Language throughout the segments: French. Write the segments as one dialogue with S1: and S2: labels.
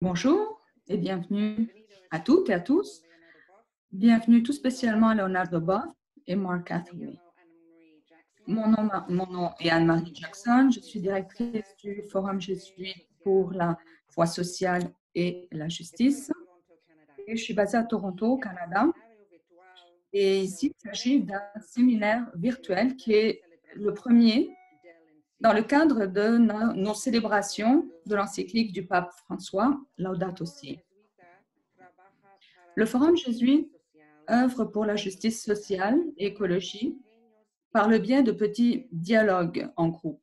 S1: Bonjour et bienvenue à toutes et à tous. Bienvenue tout spécialement à Leonardo Boff et Mark Hathaway. Mon nom est Anne-Marie Jackson. Je suis directrice du Forum jésuite pour la foi sociale et la justice. Et je suis basée à Toronto, au Canada. Et ici, il s'agit d'un séminaire virtuel qui est le premier dans le cadre de nos célébrations de l'encyclique du pape François, Laudato Si. Le Forum jésuite œuvre pour la justice sociale et écologie par le biais de petits dialogues en groupe.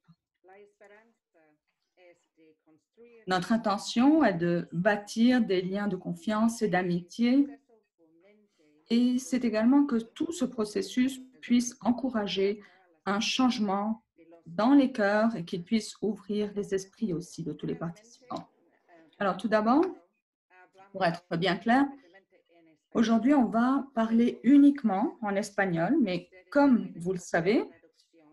S1: Notre intention est de bâtir des liens de confiance et d'amitié, et c'est également que tout ce processus puisse encourager un changement dans les cœurs et qu'il puisse ouvrir les esprits aussi de tous les participants. Alors tout d'abord, pour être bien clair, aujourd'hui on va parler uniquement en espagnol, mais comme vous le savez,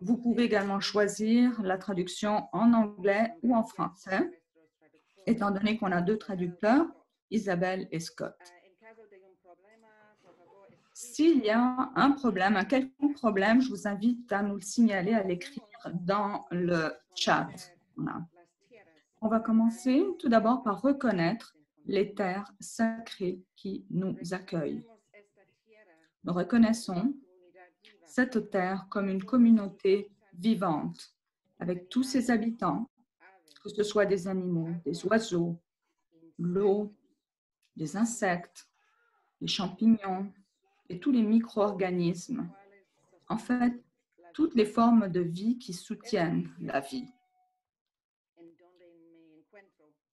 S1: vous pouvez également choisir la traduction en anglais ou en français, étant donné qu'on a deux traducteurs, Isabelle et Scott. S'il y a un problème, un quelconque problème, je vous invite à nous le signaler, à l'écrire dans le chat. Voilà. On va commencer tout d'abord par reconnaître les terres sacrées qui nous accueillent. Nous reconnaissons cette terre comme une communauté vivante, avec tous ses habitants, que ce soit des animaux, des oiseaux, l'eau, des insectes, les champignons et tous les micro-organismes. En fait, toutes les formes de vie qui soutiennent la vie.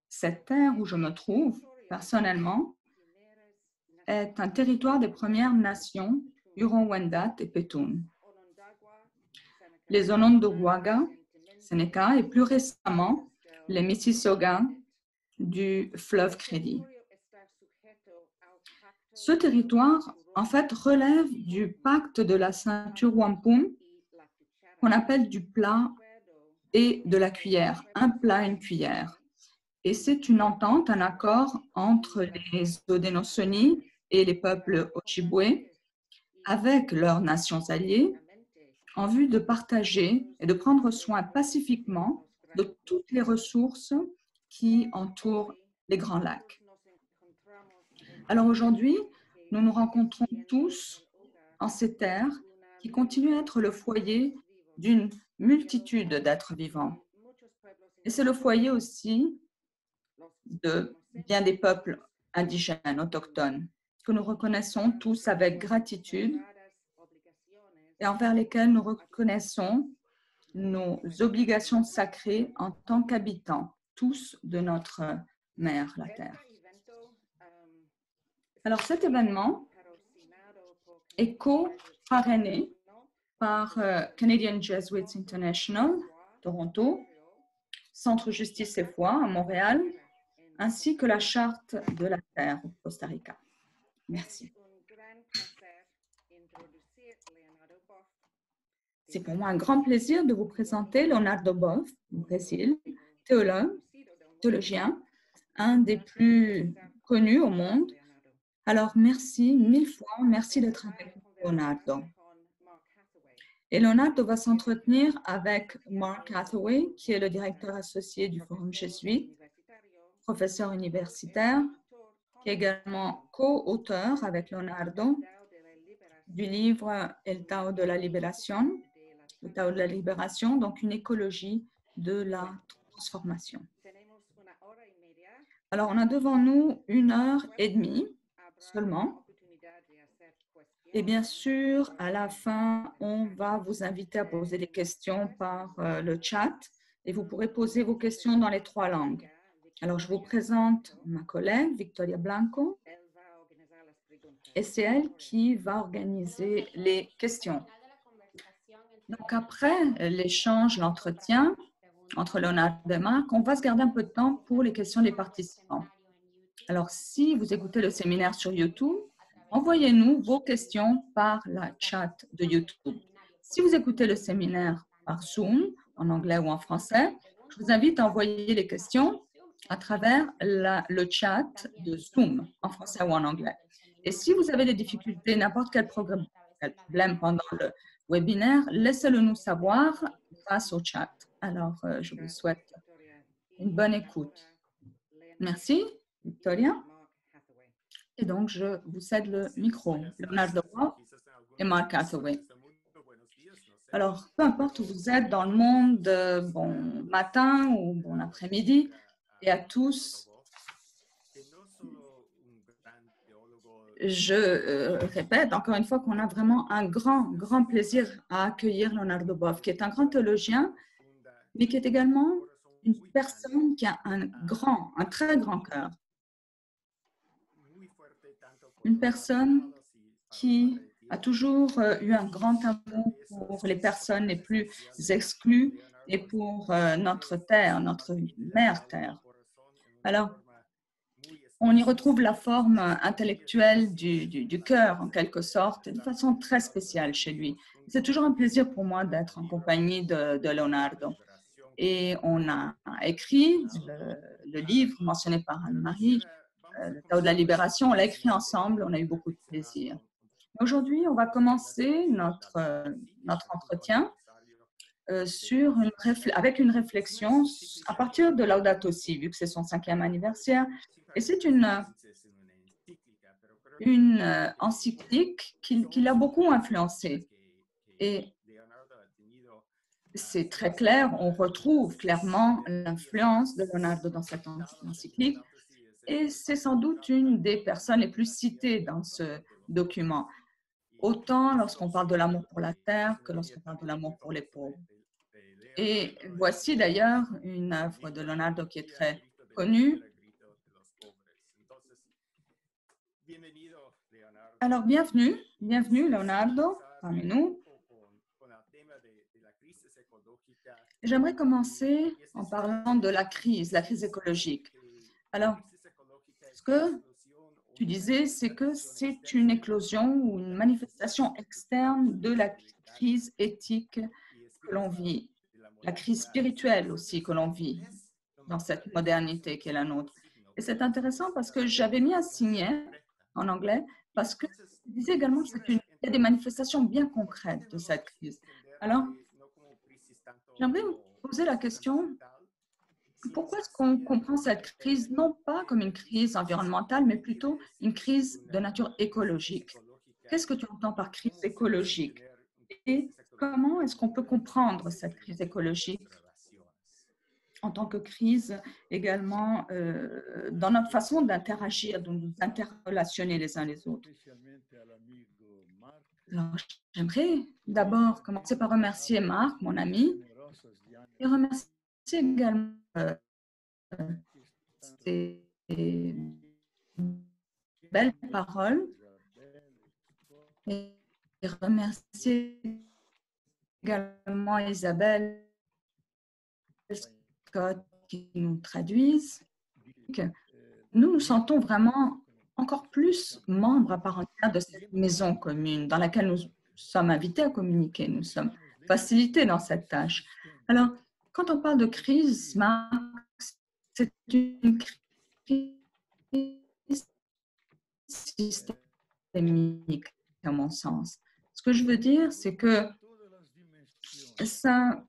S1: Cette terre où je me trouve, personnellement, est un territoire des Premières Nations, Huron-Wendat et Petun. Les Onondaga, Seneca et plus récemment les Mississauga du fleuve Crédit. Ce territoire, en fait, relève du pacte de la ceinture Wampum, qu'on appelle du plat et de la cuillère, un plat, une cuillère. Et c'est une entente, un accord entre les Haudenosaunee et les peuples Ojibwe avec leurs nations alliées en vue de partager et de prendre soin pacifiquement de toutes les ressources qui entourent les Grands Lacs. Alors aujourd'hui, nous nous rencontrons tous en ces terres qui continuent à être le foyer d'une multitude d'êtres vivants. Et c'est le foyer aussi de bien des peuples indigènes, autochtones, que nous reconnaissons tous avec gratitude et envers lesquels nous reconnaissons nos obligations sacrées en tant qu'habitants, tous de notre mère, la Terre. Alors cet événement est co-parrainé par Canadian Jesuits International, Toronto, Centre Justice et Foi à Montréal, ainsi que la Charte de la Terre au Costa Rica. Merci. C'est pour moi un grand plaisir de vous présenter Leonardo Boff, du Brésil, théologien, un des plus connus au monde. Alors, merci mille fois, merci d'être avec nous, Leonardo. Et Leonardo va s'entretenir avec Mark Hathaway, qui est le directeur associé du Forum jésuite, professeur universitaire, qui est également co-auteur avec Leonardo du livre El Tao de la Libération, le Tao de la Libération, donc une écologie de la transformation. Alors, on a devant nous 1h30 seulement. Et bien sûr, à la fin, on va vous inviter à poser des questions par le chat et vous pourrez poser vos questions dans les 3 langues. Alors, je vous présente ma collègue, Victoria Blanco, et c'est elle qui va organiser les questions. Donc, après l'échange, l'entretien entre Leonardo et Marc, on va se garder un peu de temps pour les questions des participants. Alors, si vous écoutez le séminaire sur YouTube, envoyez-nous vos questions par la chat de YouTube. Si vous écoutez le séminaire par Zoom, en anglais ou en français, je vous invite à envoyer les questions à travers le chat de Zoom, en français ou en anglais. Et si vous avez des difficultés, n'importe quel problème pendant le webinaire, laissez-le nous savoir grâce au chat. Alors, je vous souhaite une bonne écoute. Merci, Victoria. Et donc, je vous cède le micro. Leonardo Boff et Mark Hathaway. Alors, peu importe où vous êtes dans le monde, bon matin ou bon après-midi, et à tous, je répète encore une fois qu'on a vraiment un grand plaisir à accueillir Leonardo Boff, qui est un grand théologien, mais qui est également une personne qui a un très grand cœur. Une personne qui a toujours eu un grand amour pour les personnes les plus exclues et pour notre terre, notre mère terre. Alors, on y retrouve la forme intellectuelle du cœur, en quelque sorte, de façon très spéciale chez lui. C'est toujours un plaisir pour moi d'être en compagnie de Leonardo. Et on a écrit le livre mentionné par Anne-Marie, le Tao de la Libération, on l'a écrit ensemble, on a eu beaucoup de plaisir. Aujourd'hui, on va commencer notre entretien avec une réflexion à partir de Laudato Si, vu que c'est son 5e anniversaire. Et c'est une encyclique qui l'a beaucoup influencé. Et c'est très clair, on retrouve clairement l'influence de Leonardo dans cette encyclique. Et c'est sans doute une des personnes les plus citées dans ce document, autant lorsqu'on parle de l'amour pour la terre que lorsqu'on parle de l'amour pour les pauvres. Et voici d'ailleurs une œuvre de Leonardo qui est très connue. Alors, bienvenue Leonardo parmi nous. J'aimerais commencer en parlant de la crise écologique. Alors, ce que tu disais, c'est que c'est une éclosion ou une manifestation externe de la crise éthique que l'on vit, la crise spirituelle aussi que l'on vit dans cette modernité qui est la nôtre. Et c'est intéressant parce que j'avais mis un signet en anglais parce que je disais également qu'il y a des manifestations bien concrètes de cette crise. Alors, j'aimerais vous poser la question, pourquoi est-ce qu'on comprend cette crise non pas comme une crise environnementale, mais plutôt une crise de nature écologique? Qu'est-ce que tu entends par crise écologique? Et comment est-ce qu'on peut comprendre cette crise écologique en tant que crise également dans notre façon d'interagir, de nous interrelationner les uns les autres? Alors, j'aimerais d'abord commencer par remercier Marc, mon ami, et remercier également ces belles paroles et remercier également Isabelle Scott qui nous traduisent. Nous nous sentons vraiment encore plus membres à part entière de cette maison commune dans laquelle nous sommes invités à communiquer, nous sommes facilités dans cette tâche. Alors, quand on parle de crise, c'est une crise systémique, à mon sens. Ce que je veux dire, c'est que ça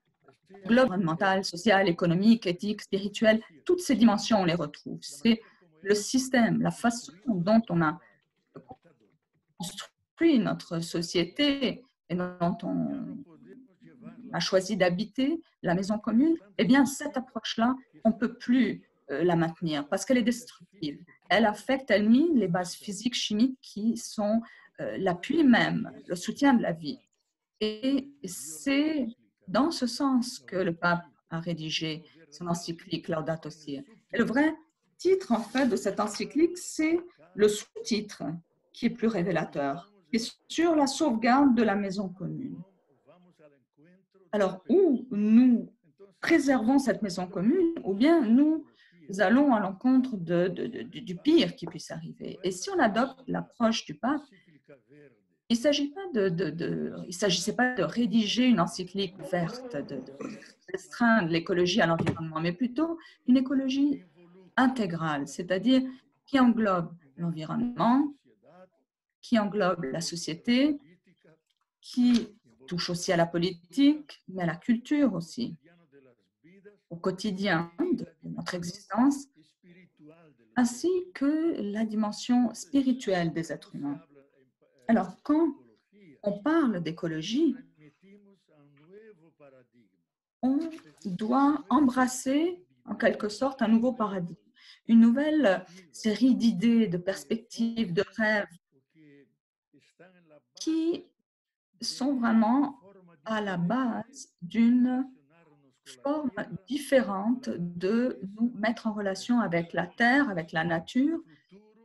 S1: globe environnemental, social, économique, éthique, spirituel, toutes ces dimensions, on les retrouve. C'est le système, la façon dont on a construit notre société et dont on a choisi d'habiter la maison commune, eh bien, cette approche-là, on ne peut plus la maintenir parce qu'elle est destructive. Elle affecte, elle mine les bases physiques, chimiques qui sont l'appui même, le soutien de la vie. Et c'est dans ce sens que le pape a rédigé son encyclique Laudato Si. Et le vrai titre, en fait, de cette encyclique, c'est le sous-titre qui est plus révélateur, qui est sur la sauvegarde de la maison commune. Alors, où nous préservons cette maison commune, ou bien nous allons à l'encontre du pire qui puisse arriver. Et si on adopte l'approche du pape, il ne s'agissait pas de rédiger une encyclique verte, de restreindre l'écologie à l'environnement, mais plutôt une écologie intégrale, c'est-à-dire qui englobe l'environnement, qui englobe la société, qui touche aussi à la politique, mais à la culture aussi, au quotidien de notre existence, ainsi que la dimension spirituelle des êtres humains. Alors, quand on parle d'écologie, on doit embrasser en quelque sorte un nouveau paradigme, une nouvelle série d'idées, de perspectives, de rêves qui sont vraiment à la base d'une forme différente de nous mettre en relation avec la Terre, avec la nature,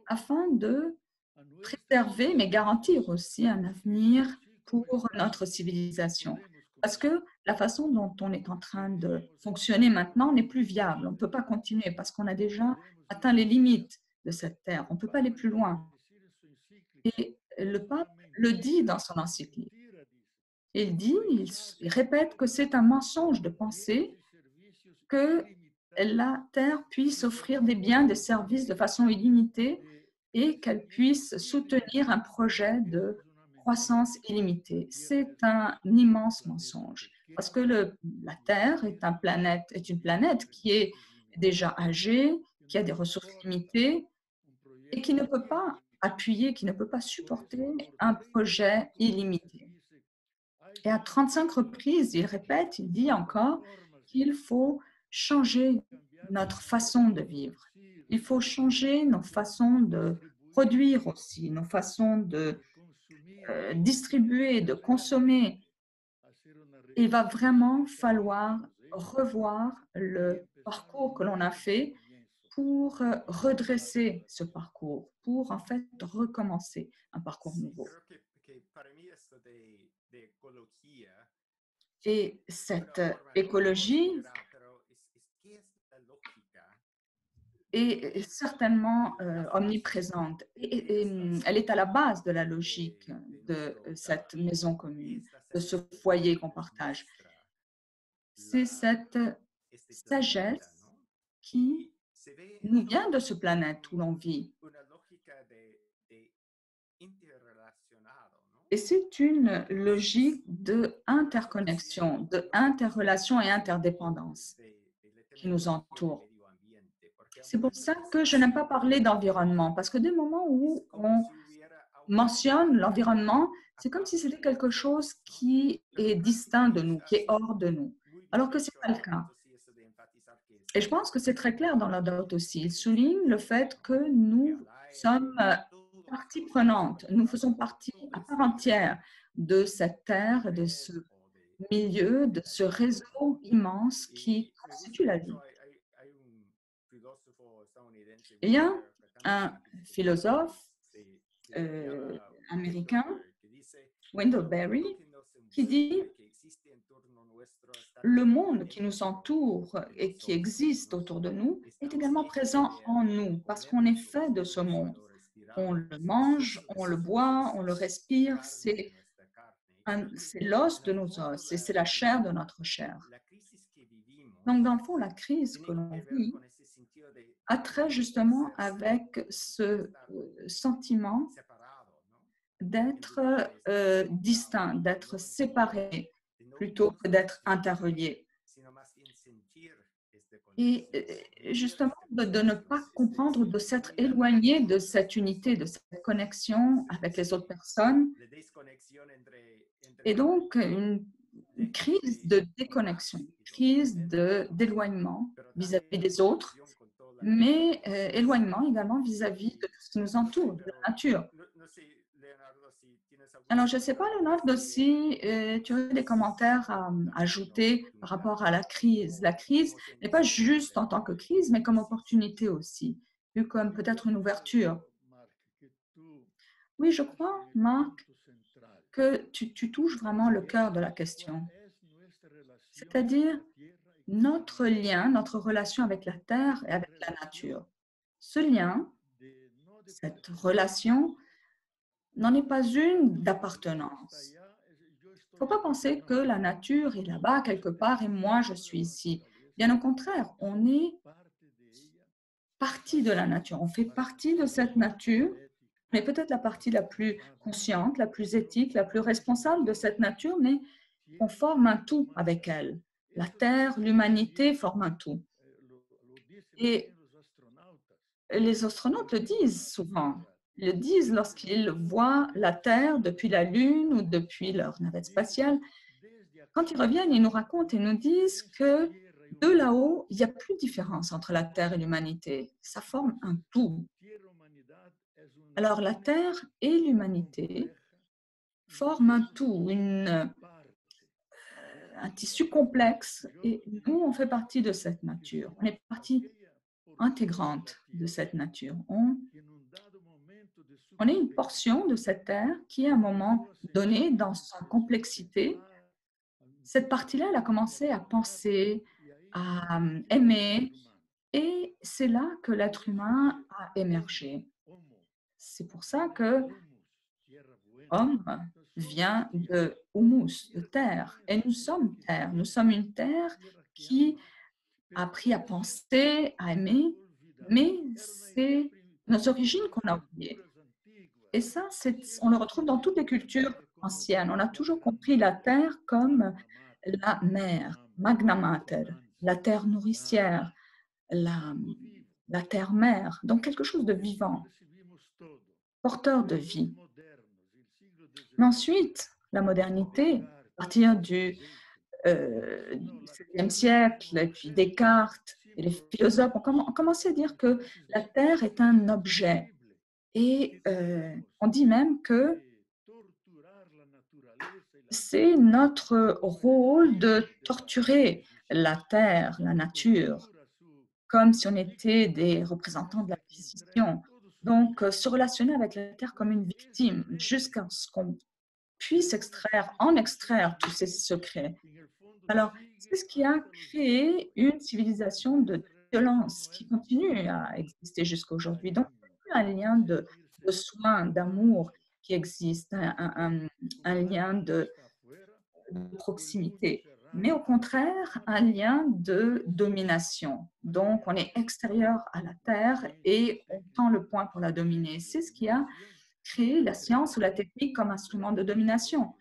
S1: afin de préserver, mais garantir aussi un avenir pour notre civilisation. Parce que la façon dont on est en train de fonctionner maintenant n'est plus viable. On ne peut pas continuer parce qu'on a déjà atteint les limites de cette terre. On ne peut pas aller plus loin. Et le pape le dit dans son encyclique. Il dit, il répète que c'est un mensonge de penser que la Terre puisse offrir des biens, des services de façon illimitée et qu'elle puisse soutenir un projet de croissance illimitée. C'est un immense mensonge parce que la Terre est une planète qui est déjà âgée, qui a des ressources limitées et qui ne peut pas appuyer, qui ne peut pas supporter un projet illimité. Et à 35 reprises, il répète, il dit encore qu'il faut changer notre façon de vivre. Il faut changer nos façons de produire aussi, nos façons de distribuer, de consommer. Il va vraiment falloir revoir le parcours que l'on a fait pour redresser ce parcours, pour en fait recommencer un parcours nouveau. Et cette écologie est certainement omniprésente et elle est à la base de la logique de cette maison commune, de ce foyer qu'on partage. C'est cette sagesse qui nous vient de ce planète où l'on vit. Et c'est une logique d'interconnexion, d'interrelation et interdépendance qui nous entoure. C'est pour ça que je n'aime pas parler d'environnement, parce que dès le moment où on mentionne l'environnement, c'est comme si c'était quelque chose qui est distinct de nous, qui est hors de nous, alors que ce n'est pas le cas. Et je pense que c'est très clair dans la note aussi. Il souligne le fait que nous sommes partie prenante, nous faisons partie à part entière de cette terre, de ce milieu, de ce réseau immense qui constitue la vie. Il y a un philosophe américain, Wendell Berry, qui dit le monde qui nous entoure et qui existe autour de nous est également présent en nous parce qu'on est fait de ce monde. On le mange, on le boit, on le respire, c'est l'os de nos os et c'est la chair de notre chair. Donc, dans le fond, la crise que l'on vit a trait justement avec ce sentiment d'être distinct, d'être séparé plutôt que d'être interrelié. Et justement, de ne pas comprendre, de s'être éloigné de cette unité, de cette connexion avec les autres personnes. Et donc, une crise de déconnexion, une crise d'éloignement vis-à-vis des autres, mais éloignement également vis-à-vis de tout ce qui nous entoure, de la nature. Alors, je ne sais pas, Leonardo, si tu as des commentaires à ajouter par rapport à la crise. La crise n'est pas juste en tant que crise, mais comme opportunité aussi, vu comme peut-être une ouverture. Oui, je crois, Marc, que tu touches vraiment le cœur de la question, c'est-à-dire notre lien, notre relation avec la Terre et avec la nature. Ce lien, cette relation, n'en est pas une d'appartenance. Il ne faut pas penser que la nature est là-bas quelque part et moi je suis ici. Bien au contraire, on est partie de la nature, on fait partie de cette nature, mais peut-être la partie la plus consciente, la plus éthique, la plus responsable de cette nature, mais on forme un tout avec elle. La Terre, l'humanité forment un tout. Et les astronautes le disent souvent. Ils le disent lorsqu'ils voient la Terre depuis la Lune ou depuis leur navette spatiale. Quand ils reviennent, ils nous racontent et nous disent que de là-haut, il n'y a plus de différence entre la Terre et l'humanité. Ça forme un tout. Alors la Terre et l'humanité forment un tout, un tissu complexe, et nous, on fait partie de cette nature. On est partie intégrante de cette nature. On est une portion de cette terre qui, à un moment donné, dans sa complexité, cette partie-là, elle a commencé à penser, à aimer, et c'est là que l'être humain a émergé. C'est pour ça que homme vient de humus, de terre, et nous sommes terre. Nous sommes une terre qui a appris à penser, à aimer, mais c'est nos origines qu'on a oubliées. Et ça, on le retrouve dans toutes les cultures anciennes. On a toujours compris la terre comme la mère, magna mater, la terre nourricière, la, la terre-mère, donc quelque chose de vivant, porteur de vie. Mais ensuite, la modernité, à partir du XVIe siècle, et puis Descartes et les philosophes ont commencé à dire que la Terre est un objet. Et on dit même que c'est notre rôle de torturer la Terre, la nature, comme si on était des représentants de l'acquisition. Donc, se relationner avec la Terre comme une victime jusqu'à ce qu'on puisse en extraire tous ces secrets. Alors, c'est ce qui a créé une civilisation de violence qui continue à exister jusqu'à aujourd'hui. Donc, il y a un lien de soin, d'amour qui existe, un lien de proximité, mais au contraire, un lien de domination. Donc, on est extérieur à la Terre et on tend le poing pour la dominer. C'est ce qui a créé la science ou la technique comme instrument de domination.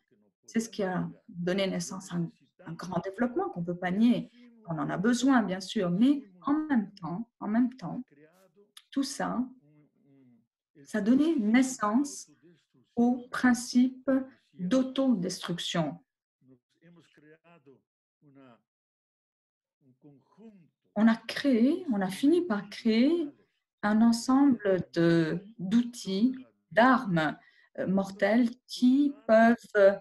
S1: C'est ce qui a donné naissance à un grand développement qu'on ne peut pas nier. On en a besoin, bien sûr, mais en même temps, tout ça, ça a donné naissance au principe d'autodestruction. On a fini par créer un ensemble d'outils, d'armes mortelles qui peuvent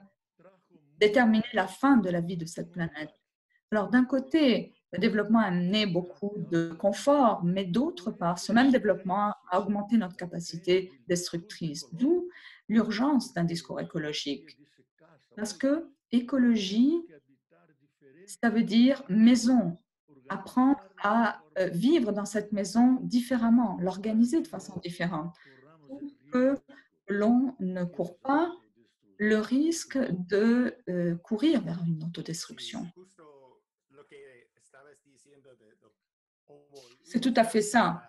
S1: déterminer la fin de la vie de cette planète. Alors, d'un côté, le développement a amené beaucoup de confort, mais d'autre part, ce même développement a augmenté notre capacité destructrice, d'où l'urgence d'un discours écologique. Parce que écologie, ça veut dire maison, apprendre à vivre dans cette maison différemment, l'organiser de façon différente, pour que l'on ne court pas le risque de courir vers une autodestruction. C'est tout à fait ça.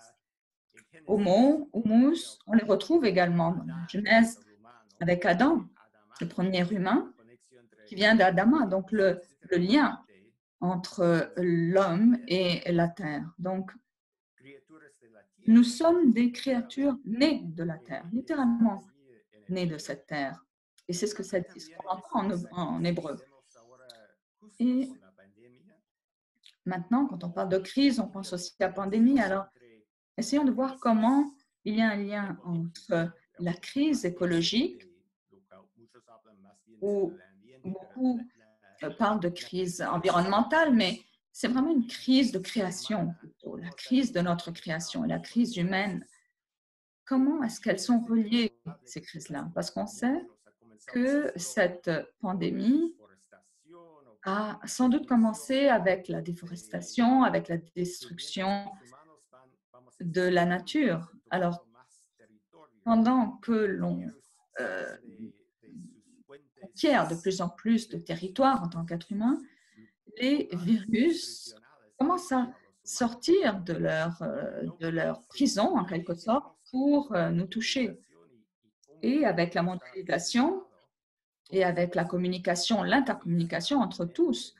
S1: Homo, humus, on les retrouve également dans la Genèse avec Adam, le premier humain qui vient d'Adama, donc le lien entre l'homme et la terre. Donc, nous sommes des créatures nées de la terre, littéralement nées de cette terre. Et c'est ce que ça dit, ce qu'on entend en hébreu. Et maintenant, quand on parle de crise, on pense aussi à la pandémie. Alors, essayons de voir comment il y a un lien entre la crise écologique, où beaucoup parlent de crise environnementale, mais c'est vraiment une crise de création, plutôt, la crise de notre création et la crise humaine. Comment est-ce qu'elles sont reliées, ces crises-là? Parce qu'on sait que cette pandémie a sans doute commencé avec la déforestation, avec la destruction de la nature. Alors, pendant que l'on conquiert de plus en plus de territoires en tant qu'être humain, les virus commencent à sortir de leur prison, en quelque sorte, pour nous toucher. Et avec la mondialisation et avec la communication, l'intercommunication entre tous,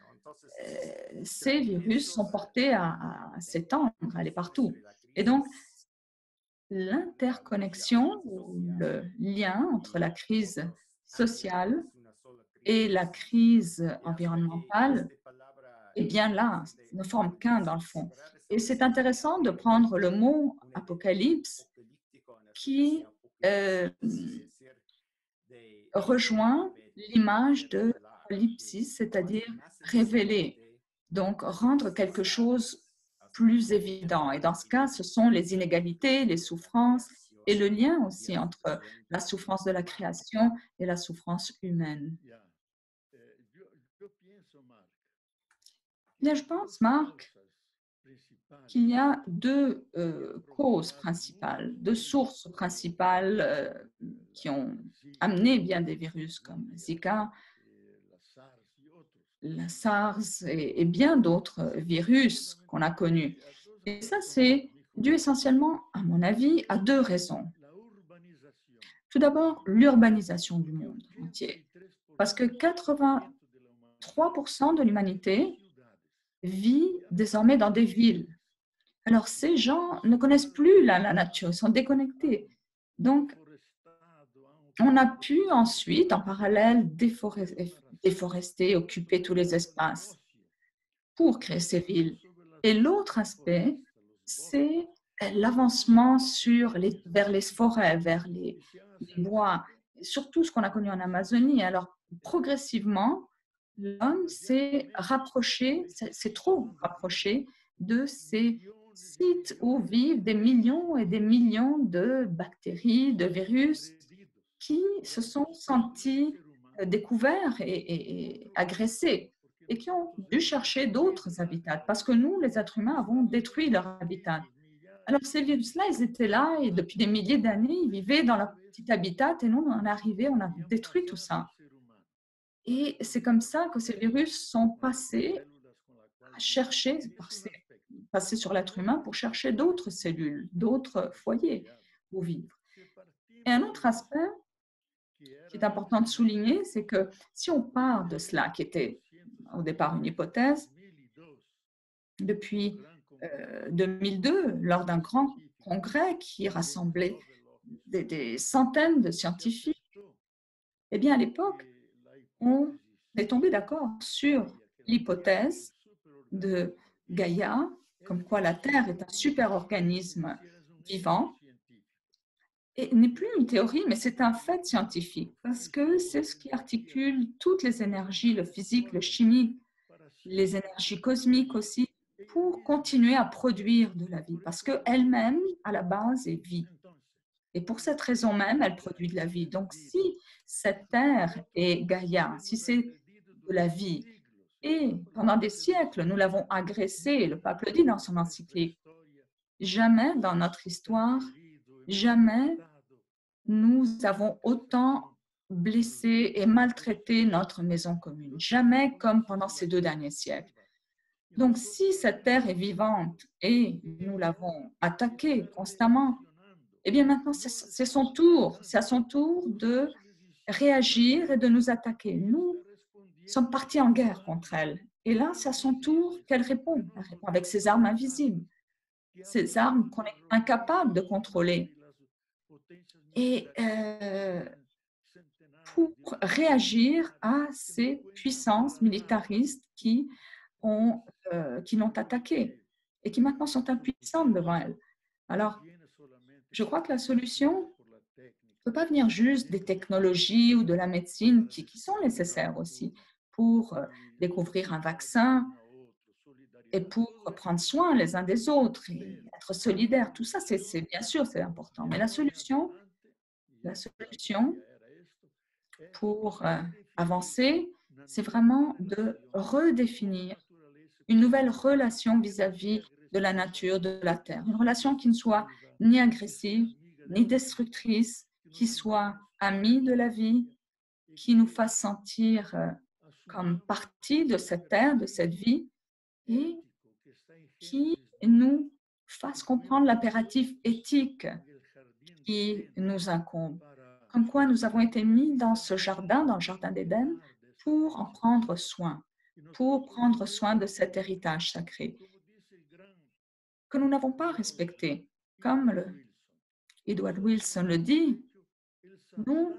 S1: ces virus sont portés à s'étendre, à aller partout. Et donc, l'interconnexion ou le lien entre la crise sociale et la crise environnementale est bien là, ne forme qu'un dans le fond. Et c'est intéressant de prendre le mot apocalypse qui rejoint l'image de apocalypsis, c'est-à-dire révéler, donc rendre quelque chose plus évident. Et dans ce cas, ce sont les inégalités, les souffrances et le lien aussi entre la souffrance de la création et la souffrance humaine. Bien, je pense, Marc, qu'il y a deux causes principales, deux sources principales qui ont amené bien des virus comme Zika, la SARS et bien d'autres virus qu'on a connus. Et ça, c'est dû essentiellement, à mon avis, à deux raisons. Tout d'abord, l'urbanisation du monde entier, parce que 83% de l'humanité vit désormais dans des villes. Alors, ces gens ne connaissent plus la nature, ils sont déconnectés. Donc, on a pu ensuite, en parallèle, déforester, occuper tous les espaces pour créer ces villes. Et l'autre aspect, c'est l'avancement vers les forêts, vers les bois, surtout ce qu'on a connu en Amazonie. Alors, progressivement, l'homme s'est rapproché, c'est trop rapproché de ces sites où vivent des millions et des millions de bactéries, de virus qui se sont sentis découverts et agressés et qui ont dû chercher d'autres habitats parce que nous, les êtres humains, avons détruit leur habitat. Alors, ces virus-là, ils étaient là et depuis des milliers d'années, ils vivaient dans leur petit habitat et nous, on est arrivés, on a détruit tout ça. Et c'est comme ça que ces virus sont passés à chercher, passés sur l'être humain pour chercher d'autres cellules, d'autres foyers où vivre. Et un autre aspect qui est important de souligner, c'est que si on part de cela, qui était au départ une hypothèse, depuis 2002, lors d'un grand congrès qui rassemblait des centaines de scientifiques, eh bien à l'époque, on est tombé d'accord sur l'hypothèse de Gaïa, comme quoi la Terre est un super-organisme vivant, et n'est plus une théorie, mais c'est un fait scientifique, parce que c'est ce qui articule toutes les énergies, le physique, le chimique, les énergies cosmiques aussi, pour continuer à produire de la vie, parce qu'elle-même, à la base, est vie. Et pour cette raison même, elle produit de la vie. Donc, si cette Terre est Gaïa, si c'est de la vie, et pendant des siècles, nous l'avons agressée, le pape le dit dans son encyclique, jamais dans notre histoire, jamais nous avons autant blessé et maltraité notre maison commune. Jamais comme pendant ces 2 derniers siècles. Donc, si cette terre est vivante et nous l'avons attaquée constamment, eh bien maintenant, c'est son tour. C'est à son tour de réagir et de nous attaquer. Nous sommes partis en guerre contre elle. Et là, c'est à son tour qu'elle répond. Elle répond avec ses armes invisibles, ces armes qu'on est incapable de contrôler. Et pour réagir à ces puissances militaristes qui l'ont attaquée et qui maintenant sont impuissantes devant elle. Alors, je crois que la solution ne peut pas venir juste des technologies ou de la médecine qui sont nécessaires aussi pour découvrir un vaccin et pour prendre soin les uns des autres et être solidaires. Tout ça, c'est bien sûr, c'est important. Mais la solution pour avancer, c'est vraiment de redéfinir une nouvelle relation vis-à-vis de la nature, de la terre. Une relation qui ne soit ni agressive, ni destructrice, qui soit amie de la vie, qui nous fasse sentir comme partie de cette terre, de cette vie, et qui nous fasse comprendre l'impératif éthique qui nous incombe. Comme quoi nous avons été mis dans ce jardin, dans le jardin d'Éden, pour en prendre soin, pour prendre soin de cet héritage sacré que nous n'avons pas respecté. Comme Edward Wilson le dit, nous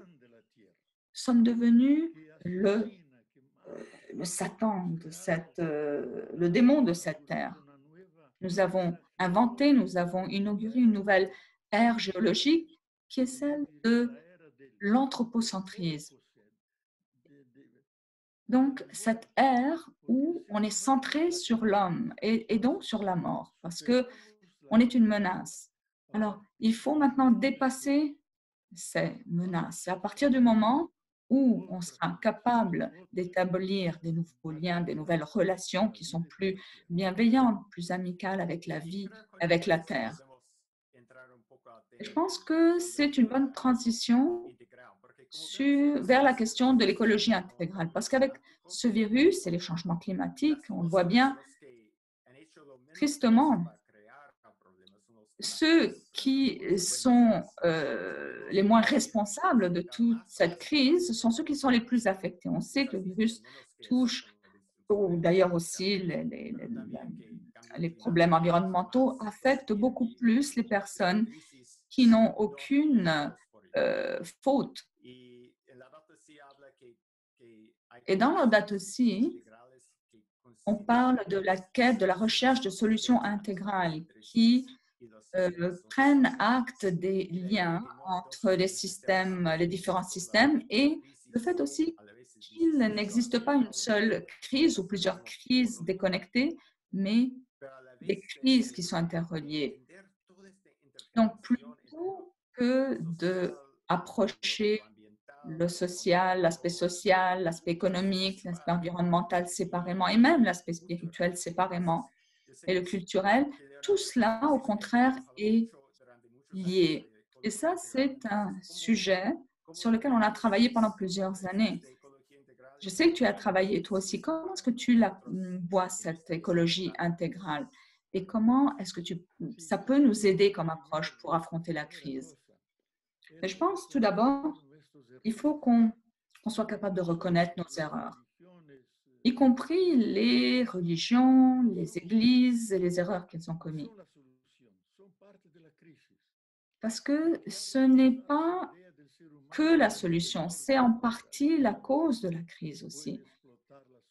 S1: sommes devenus le Satan, le démon de cette terre. Nous avons inventé, nous avons inauguré une nouvelle ère géologique qui est celle de l'anthropocentrisme. Donc, cette ère où on est centré sur l'homme et donc sur la mort, parce qu'on est une menace. Alors, il faut maintenant dépasser ces menaces. Et à partir du moment où on sera capable d'établir des nouveaux liens, des nouvelles relations qui sont plus bienveillantes, plus amicales avec la vie, avec la Terre. Et je pense que c'est une bonne transition vers la question de l'écologie intégrale, parce qu'avec ce virus et les changements climatiques, on le voit bien, tristement, ceux qui sont les moins responsables de toute cette crise sont ceux qui sont les plus affectés. On sait que le virus touche, ou d'ailleurs aussi les problèmes environnementaux affectent beaucoup plus les personnes qui n'ont aucune faute. Et dans la date aussi, on parle de la quête, de la recherche de solutions intégrales qui prennent acte des liens entre les systèmes, les différents systèmes et le fait aussi qu'il n'existe pas une seule crise ou plusieurs crises déconnectées, mais des crises qui sont interreliées. Donc, plutôt que d'approcher le social, l'aspect économique, l'aspect environnemental séparément et même l'aspect spirituel séparément et le culturel, tout cela, au contraire, est lié. Et ça, c'est un sujet sur lequel on a travaillé pendant plusieurs années. Je sais que tu as travaillé toi aussi. Comment est-ce que tu vois, cette écologie intégrale? Et comment est-ce que ça peut nous aider comme approche pour affronter la crise? Et je pense tout d'abord, il faut qu'on soit capable de reconnaître nos erreurs, y compris les religions, les églises et les erreurs qu'elles ont commises. Parce que ce n'est pas que la solution, c'est en partie la cause de la crise aussi.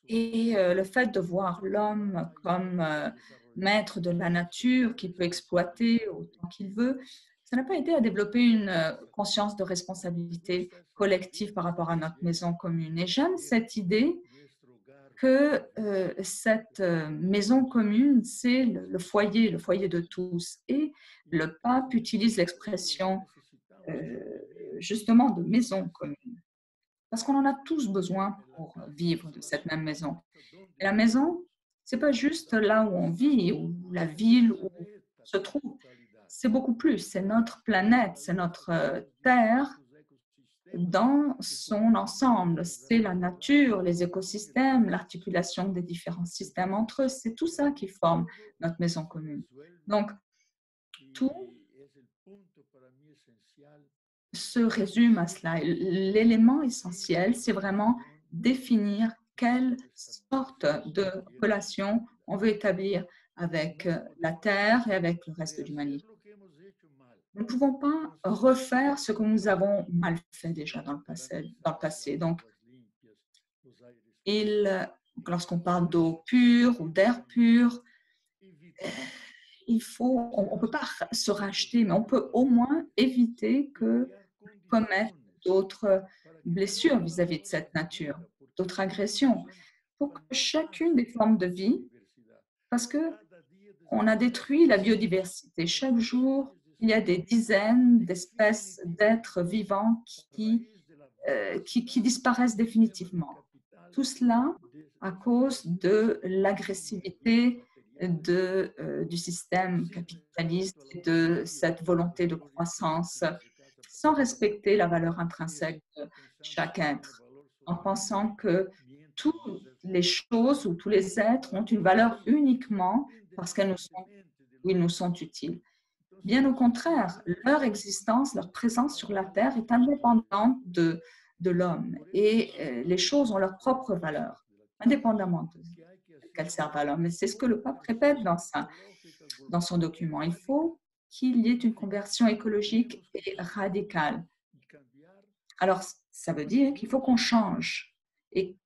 S1: Et le fait de voir l'homme comme maître de la nature qui peut exploiter autant qu'il veut, ça n'a pas aidé à développer une conscience de responsabilité collective par rapport à notre maison commune. Et j'aime cette idée que cette maison commune, c'est le foyer de tous. Et le pape utilise l'expression justement de maison commune, parce qu'on en a tous besoin pour vivre de cette même maison. Et la maison, ce n'est pas juste là où on vit, ou la ville où on se trouve, c'est beaucoup plus, c'est notre planète, c'est notre terre dans son ensemble. C'est la nature, les écosystèmes, l'articulation des différents systèmes entre eux, c'est tout ça qui forme notre maison commune. Donc, tout se résume à cela. L'élément essentiel, c'est vraiment définir quelle sorte de relation on veut établir avec la Terre et avec le reste de l'humanité. Nous ne pouvons pas refaire ce que nous avons mal fait déjà dans le passé. Donc, lorsqu'on parle d'eau pure ou d'air pur, on ne peut pas se racheter, mais on peut au moins éviter que commettre d'autres blessures vis-à-vis de cette nature, d'autres agressions, pour que chacune des formes de vie, parce qu'on a détruit la biodiversité. Chaque jour, il y a des dizaines d'espèces d'êtres vivants qui disparaissent définitivement. Tout cela à cause de l'agressivité du système capitaliste et de cette volonté de croissance sans respecter la valeur intrinsèque de chaque être, en pensant que toutes les choses ou tous les êtres ont une valeur uniquement parce qu'ils nous sont utiles. Bien au contraire, leur existence, leur présence sur la Terre est indépendante de l'homme et les choses ont leur propre valeur, indépendamment de qu'elles servent à l'homme. Et c'est ce que le pape répète dans son document. Il faut qu'il y ait une conversion écologique et radicale. Alors, ça veut dire qu'il faut qu'on change. Et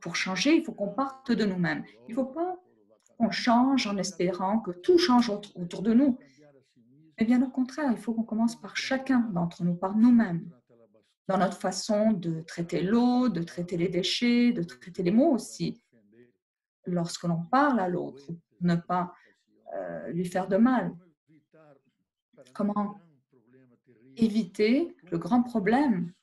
S1: pour changer, il faut qu'on parte de nous-mêmes. Il ne faut pas qu'on change en espérant que tout change autour de nous. Mais bien au contraire, il faut qu'on commence par chacun d'entre nous, par nous-mêmes, dans notre façon de traiter l'eau, de traiter les déchets, de traiter les mots aussi. Lorsque l'on parle à l'autre, ne pas lui faire de mal. Comment éviter le grand problème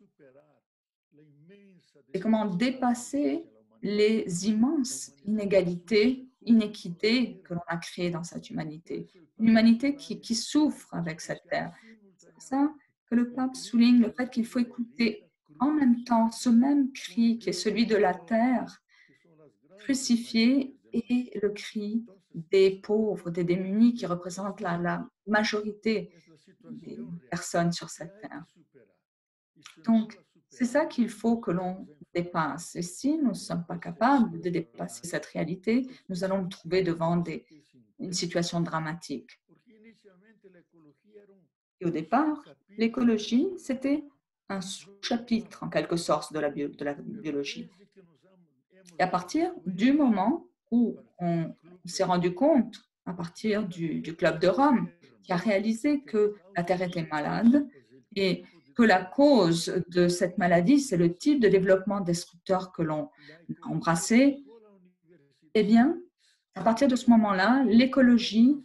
S1: et comment dépasser les immenses inégalités, inéquités que l'on a créées dans cette humanité. Une humanité qui souffre avec cette terre. C'est pour ça que le pape souligne le fait qu'il faut écouter en même temps ce même cri qui est celui de la terre crucifiée et le cri des pauvres, des démunis qui représentent la majorité des personnes sur cette terre. Donc, c'est ça qu'il faut que l'on dépasse. Et si nous ne sommes pas capables de dépasser cette réalité, nous allons nous trouver devant une situation dramatique. Et au départ, l'écologie, c'était un sous-chapitre, en quelque sorte, de la biologie. Et à partir du moment où on s'est rendu compte, à partir du Club de Rome, qui a réalisé que la Terre était malade et que la cause de cette maladie, c'est le type de développement destructeur que l'on a embrassé, eh bien, à partir de ce moment-là, l'écologie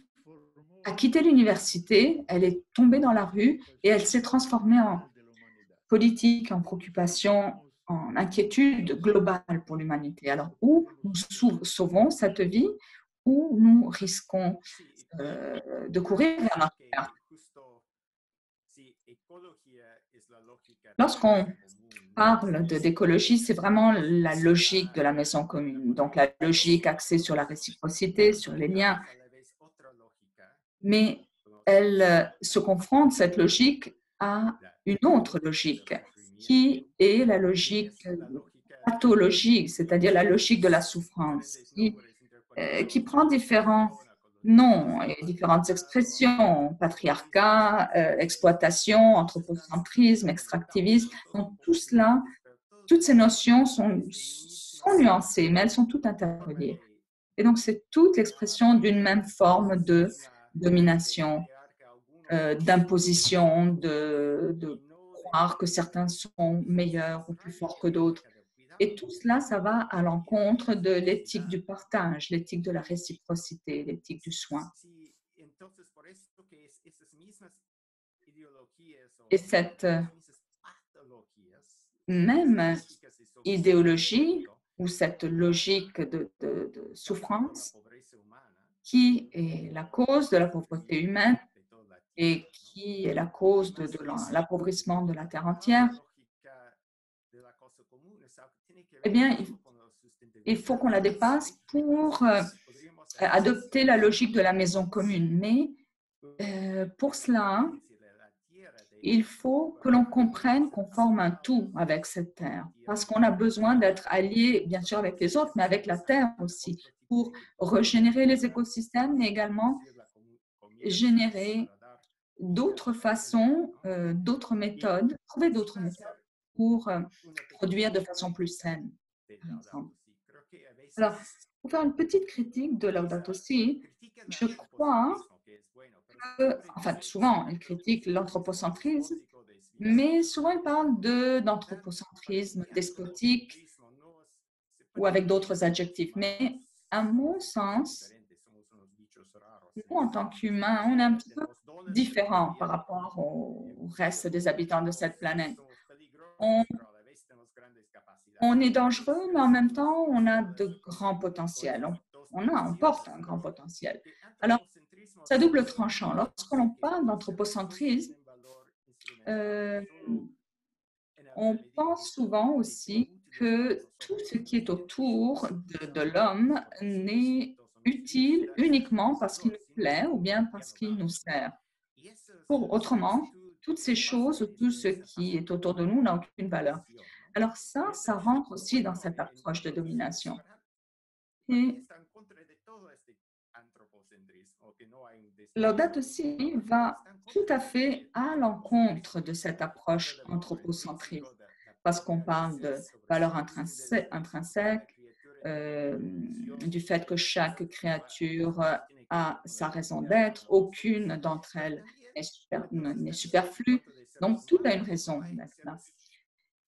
S1: a quitté l'université, elle est tombée dans la rue et elle s'est transformée en politique, en préoccupation, en inquiétude globale pour l'humanité. Alors, où nous sauvons cette vie, ou nous risquons de courir vers notre perte. Lorsqu'on parle d'écologie, c'est vraiment la logique de la maison commune. Donc, la logique axée sur la réciprocité, sur les liens. Mais elle se confronte, cette logique, à une autre logique, qui est la logique pathologique, c'est-à-dire la logique de la souffrance, qui prend différents noms et différentes expressions, patriarcat, exploitation, anthropocentrisme, extractivisme. Donc, tout cela, toutes ces notions sont nuancées, mais elles sont toutes interreliées. Et donc, c'est toute l'expression d'une même forme de domination, d'imposition, de croire que certains sont meilleurs ou plus forts que d'autres. Et tout cela, ça va à l'encontre de l'éthique du partage, l'éthique de la réciprocité, l'éthique du soin. Et cette même idéologie ou cette logique de souffrance qui est la cause de la pauvreté humaine et qui est la cause de l'appauvrissement de la terre entière, eh bien, il faut qu'on la dépasse pour adopter la logique de la maison commune. Mais pour cela, il faut que l'on comprenne qu'on forme un tout avec cette terre, parce qu'on a besoin d'être alliés, bien sûr, avec les autres, mais avec la terre aussi, pour régénérer les écosystèmes, mais également générer d'autres façons, d'autres méthodes, trouver d'autres méthodes pour produire de façon plus saine, par exemple. Alors, pour faire une petite critique de Laudato Si, je crois que, enfin, souvent, il critique l'anthropocentrisme, mais souvent, il parle d'anthropocentrisme despotique ou avec d'autres adjectifs. Mais à mon sens, nous, en tant qu'humains, on est un petit peu différents par rapport au reste des habitants de cette planète. On est dangereux, mais en même temps, on a de grands potentiels. On porte un grand potentiel. Alors, c'est à double tranchant. Lorsqu'on parle d'anthropocentrisme, on pense souvent aussi que tout ce qui est autour de l'homme n'est utile uniquement parce qu'il nous plaît ou bien parce qu'il nous sert. Autrement, toutes ces choses, tout ce qui est autour de nous n'a aucune valeur. Alors ça rentre aussi dans cette approche de domination. Et Laudato Si va tout à fait à l'encontre de cette approche anthropocentrique, parce qu'on parle de valeurs intrinsèques, du fait que chaque créature a sa raison d'être, aucune d'entre elles n'est superflue, donc tout a une raison d'être là.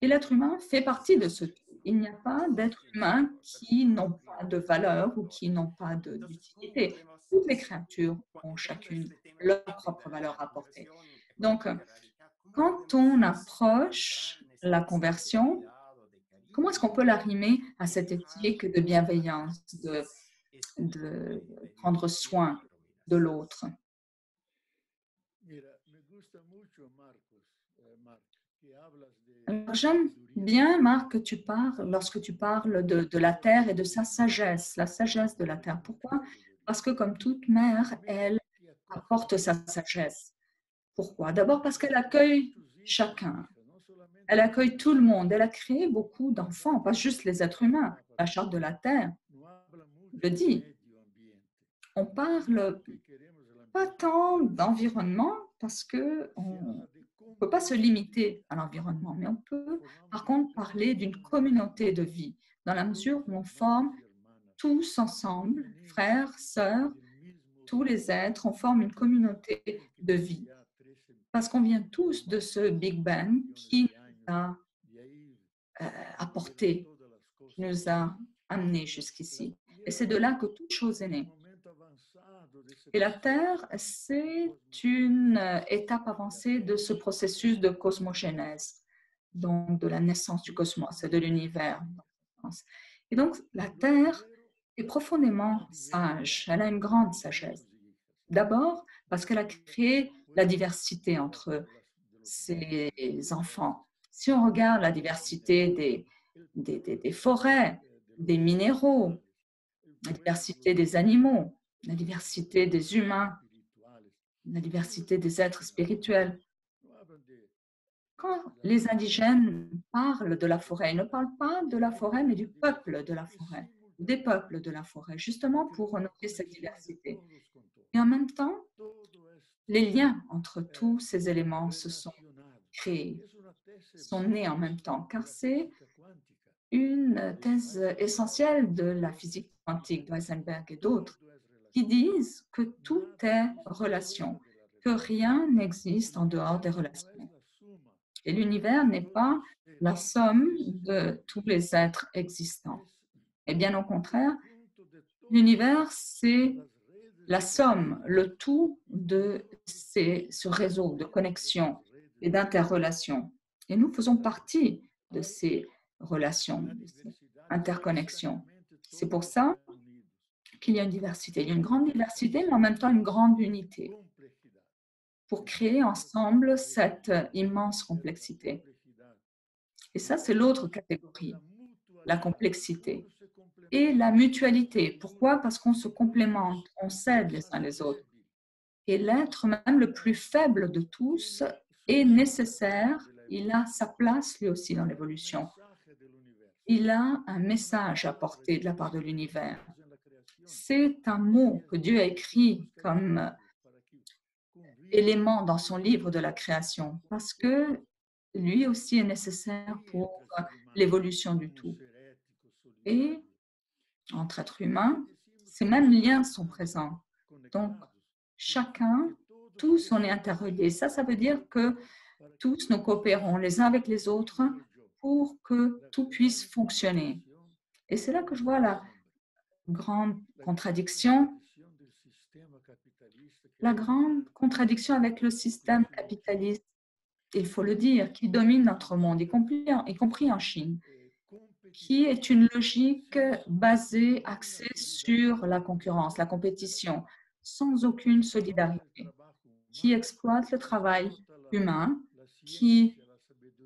S1: Et l'être humain fait partie de ce tout. Il n'y a pas d'êtres humains qui n'ont pas de valeur ou qui n'ont pas d'utilité. Toutes les créatures ont chacune leur propre valeur à apporter. Donc, quand on approche la conversion, comment est-ce qu'on peut l'arrimer à cette éthique de bienveillance, de prendre soin de l'autre? Alors, j'aime bien, Marc, que tu parles, lorsque tu parles de la terre et de sa sagesse, la sagesse de la terre. Pourquoi? Parce que comme toute mère, elle apporte sa sagesse. Pourquoi? D'abord parce qu'elle accueille chacun. Elle accueille tout le monde. Elle a créé beaucoup d'enfants, pas juste les êtres humains. La charte de la terre le dit. On parle pas tant d'environnement parce qu'on ne peut pas se limiter à l'environnement, mais on peut par contre parler d'une communauté de vie, dans la mesure où on forme tous ensemble, frères, sœurs, tous les êtres, on forme une communauté de vie. Parce qu'on vient tous de ce Big Bang qui nous a apporté, qui nous a amenés jusqu'ici. Et c'est de là que toute chose est née. Et la Terre, c'est une étape avancée de ce processus de cosmogénèse, donc de la naissance du cosmos et de l'univers. Et donc, la Terre est profondément sage, elle a une grande sagesse. D'abord, parce qu'elle a créé la diversité entre ses enfants. Si on regarde la diversité des forêts, des minéraux, la diversité des animaux, la diversité des humains, la diversité des êtres spirituels. Quand les indigènes parlent de la forêt, ils ne parlent pas de la forêt, mais du peuple de la forêt, des peuples de la forêt, justement pour honorer cette diversité. Et en même temps, les liens entre tous ces éléments se sont créés, sont nés en même temps, car c'est une thèse essentielle de la physique quantique d'Heisenberg et d'autres qui disent que tout est relation, que rien n'existe en dehors des relations. Et l'univers n'est pas la somme de tous les êtres existants. Et bien au contraire, l'univers, c'est la somme, le tout de ce réseau de connexion et d'interrelations. Et nous faisons partie de ces relations, de ces interconnexions. C'est pour ça qu'il y a une diversité. Il y a une grande diversité, mais en même temps une grande unité pour créer ensemble cette immense complexité. Et ça, c'est l'autre catégorie, la complexité. Et la mutualité. Pourquoi? Parce qu'on se complémente, on s'aide les uns les autres. Et l'être même le plus faible de tous est nécessaire, il a sa place lui aussi dans l'évolution. Il a un message à porter de la part de l'univers. C'est un mot que Dieu a écrit comme élément dans son livre de la création, parce que lui aussi est nécessaire pour l'évolution du tout. Et entre êtres humains, ces mêmes liens sont présents. Donc, chacun, tous, on est interreliés. Ça veut dire que tous nous coopérons les uns avec les autres pour que tout puisse fonctionner. Et c'est là que je vois la grande contradiction avec le système capitaliste, il faut le dire, qui domine notre monde, y compris en Chine, qui est une logique basée, axée sur la concurrence, la compétition, sans aucune solidarité, qui exploite le travail humain, qui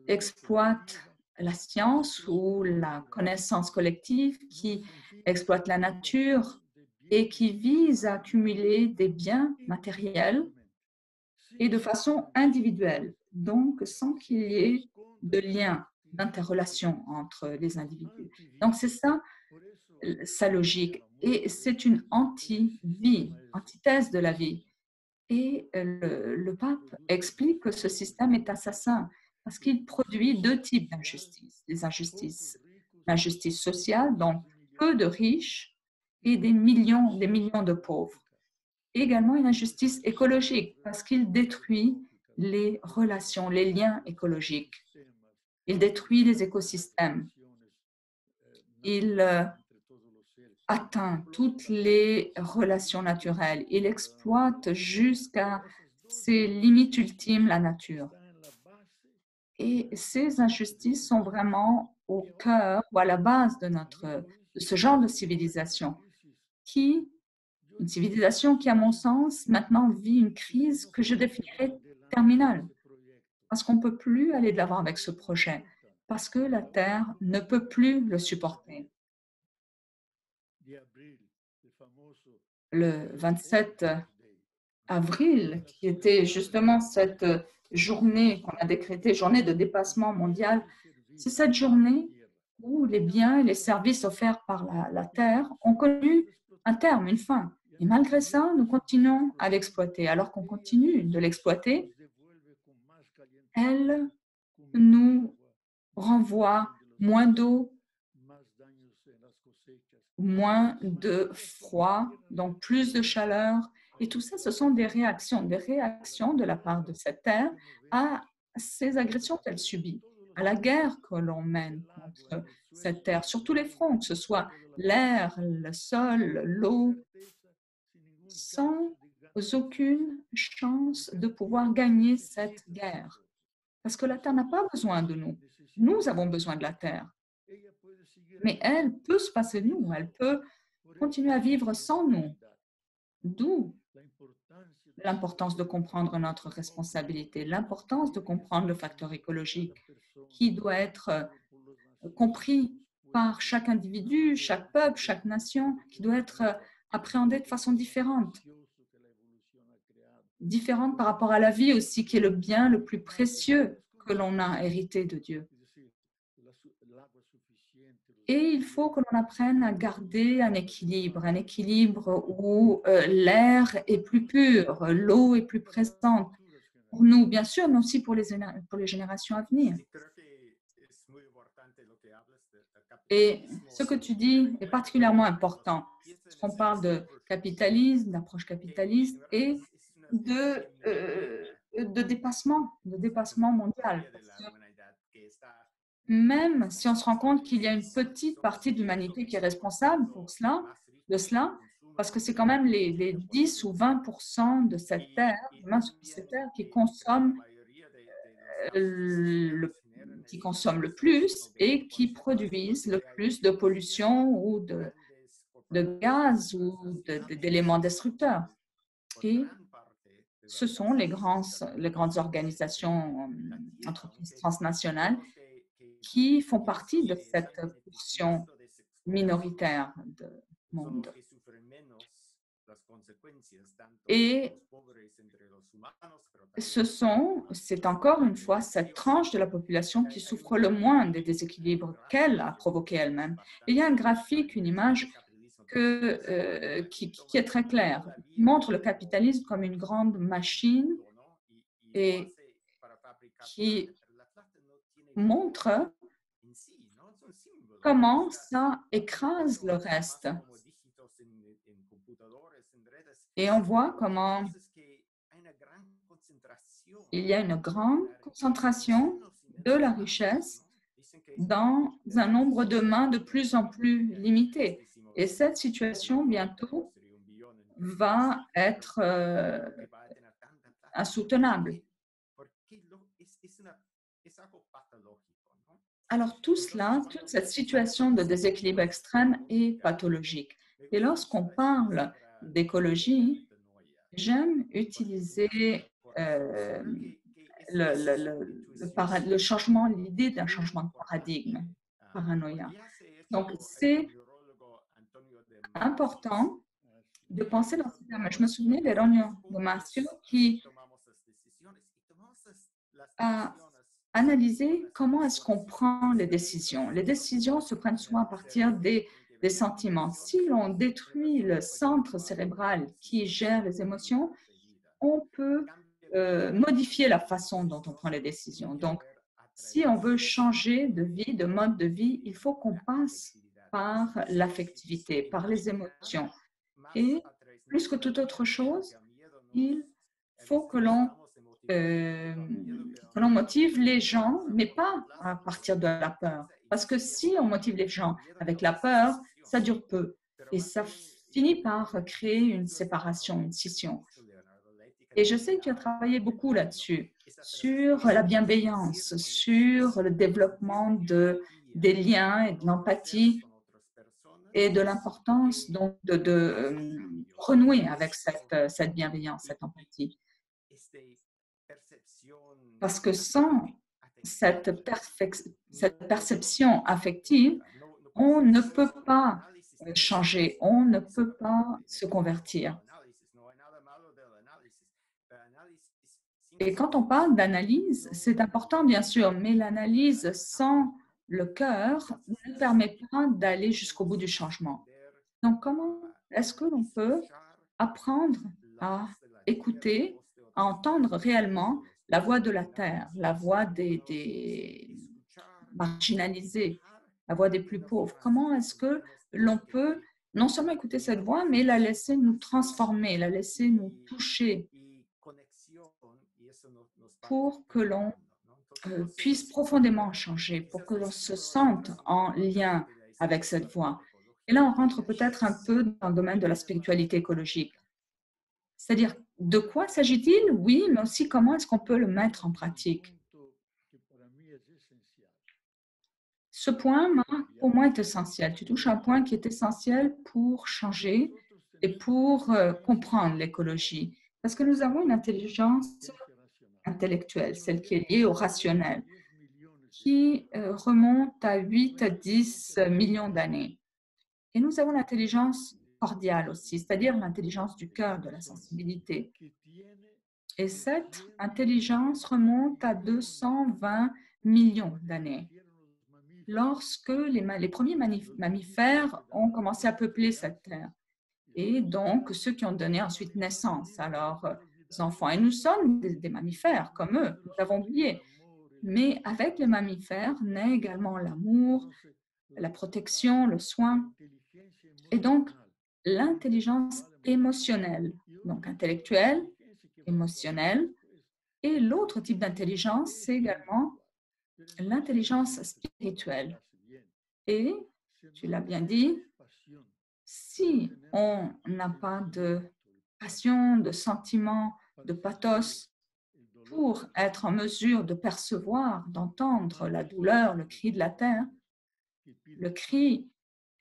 S1: exploite la science ou la connaissance collective, qui exploite la nature et qui vise à accumuler des biens matériels et de façon individuelle, donc sans qu'il y ait de lien, d'interrelation entre les individus. Donc c'est ça sa logique et c'est une anti-vie, antithèse de la vie. Et le pape explique que ce système est assassin parce qu'il produit deux types d'injustices. L'injustice sociale, donc peu de riches et des millions de pauvres. Et également une injustice écologique parce qu'il détruit les relations, les liens écologiques. Il détruit les écosystèmes. Il atteint toutes les relations naturelles. Il exploite jusqu'à ses limites ultimes la nature. Et ces injustices sont vraiment au cœur ou à la base de ce genre de civilisation, une civilisation qui, à mon sens, maintenant vit une crise que je définirais terminale, parce qu'on ne peut plus aller de l'avant avec ce projet, parce que la Terre ne peut plus le supporter. Le 27 avril, qui était justement cette journée qu'on a décrétée, journée de dépassement mondial, c'est cette journée où les biens et les services offerts par la Terre ont connu un terme, une fin. Et malgré ça, nous continuons à l'exploiter. Alors qu'on continue de l'exploiter, elle nous renvoie moins d'eau, moins de froid, donc plus de chaleur. Et tout ça, ce sont des réactions de la part de cette terre à ces agressions qu'elle subit, à la guerre que l'on mène contre cette terre, sur tous les fronts, que ce soit l'air, le sol, l'eau, sans aucune chance de pouvoir gagner cette guerre. Parce que la terre n'a pas besoin de nous. Nous avons besoin de la terre. Mais elle peut se passer de nous, elle peut continuer à vivre sans nous. D'où l'importance de comprendre notre responsabilité, l'importance de comprendre le facteur écologique qui doit être compris par chaque individu, chaque peuple, chaque nation, qui doit être appréhendé de façon différente. Différente par rapport à la vie aussi, qui est le bien le plus précieux que l'on a hérité de Dieu. Et il faut que l'on apprenne à garder un équilibre où l'air est plus pur, l'eau est plus présente pour nous, bien sûr, mais aussi pour les générations à venir. Et ce que tu dis est particulièrement important, parce qu'on parle de capitalisme, d'approche capitaliste et de dépassement mondial. Même si on se rend compte qu'il y a une petite partie de l'humanité qui est responsable de cela, parce que c'est quand même les 10 ou 20% de cette terre, qui consomment le plus et qui produisent le plus de pollution ou de gaz ou d'éléments destructeurs. Et ce sont les grandes organisations, entreprises transnationales qui font partie de cette portion minoritaire du monde. Et c'est encore une fois cette tranche de la population qui souffre le moins des déséquilibres qu'elle a provoqués elle-même. Il y a un graphique, une image qui est très claire, qui montre le capitalisme comme une grande machine et qui montre comment ça écrase le reste. Et on voit comment il y a une grande concentration de la richesse dans un nombre de mains de plus en plus limité. Et cette situation, bientôt, va être insoutenable. Alors, toute cette situation de déséquilibre extrême est pathologique. Et lorsqu'on parle d'écologie, j'aime utiliser le changement, l'idée d'un changement de paradigme, paranoïa. Donc, c'est important de penser dans ces termes. Je me souvenais des réunions de Mathieu qui a analysé comment est-ce qu'on prend les décisions. Les décisions se prennent souvent à partir des sentiments. Si l'on détruit le centre cérébral qui gère les émotions, on peut modifier la façon dont on prend les décisions. Donc, si on veut changer de vie, de mode de vie, il faut qu'on passe par l'affectivité, par les émotions. Et plus que toute autre chose, il faut euh, que l'on motive les gens, mais pas à partir de la peur. Parce que si on motive les gens avec la peur, ça dure peu et ça finit par créer une séparation, une scission. Et je sais que tu as travaillé beaucoup là-dessus, sur la bienveillance, sur le développement des liens et de l'empathie et de l'importance donc de renouer avec cette bienveillance, cette empathie. Parce que sans cette perception affective, on ne peut pas changer, on ne peut pas se convertir. Et quand on parle d'analyse, c'est important bien sûr, mais l'analyse sans le cœur ne permet pas d'aller jusqu'au bout du changement. Donc, comment est-ce que l'on peut apprendre à écouter, à entendre réellement la voix de la terre, la voix des marginalisés, la voix des plus pauvres? Comment est-ce que l'on peut non seulement écouter cette voix, mais la laisser nous transformer, la laisser nous toucher pour que l'on puisse profondément changer, pour que l'on se sente en lien avec cette voix? Et là, on rentre peut-être un peu dans le domaine de la spiritualité écologique. C'est-à-dire, de quoi s'agit-il? Oui, mais aussi comment est-ce qu'on peut le mettre en pratique? Ce point, pour moi, est essentiel. Tu touches un point qui est essentiel pour changer et pour comprendre l'écologie. Parce que nous avons une intelligence intellectuelle, celle qui est liée au rationnel, qui remonte à 8 à 10 millions d'années. Et nous avons l'intelligence cordiale aussi, c'est-à-dire l'intelligence du cœur, de la sensibilité. Et cette intelligence remonte à 220 millions d'années, lorsque les premiers mammifères ont commencé à peupler cette terre. Et donc, ceux qui ont donné ensuite naissance à leurs enfants. Et nous sommes des mammifères, comme eux, nous l'avons oublié. Mais avec les mammifères naît également l'amour, la protection, le soin. Et donc, l'intelligence émotionnelle, donc intellectuelle, émotionnelle. Et l'autre type d'intelligence, c'est également l'intelligence spirituelle. Et, tu l'as bien dit, si on n'a pas de passion, de sentiment, de pathos pour être en mesure de percevoir, d'entendre la douleur, le cri de la terre, le cri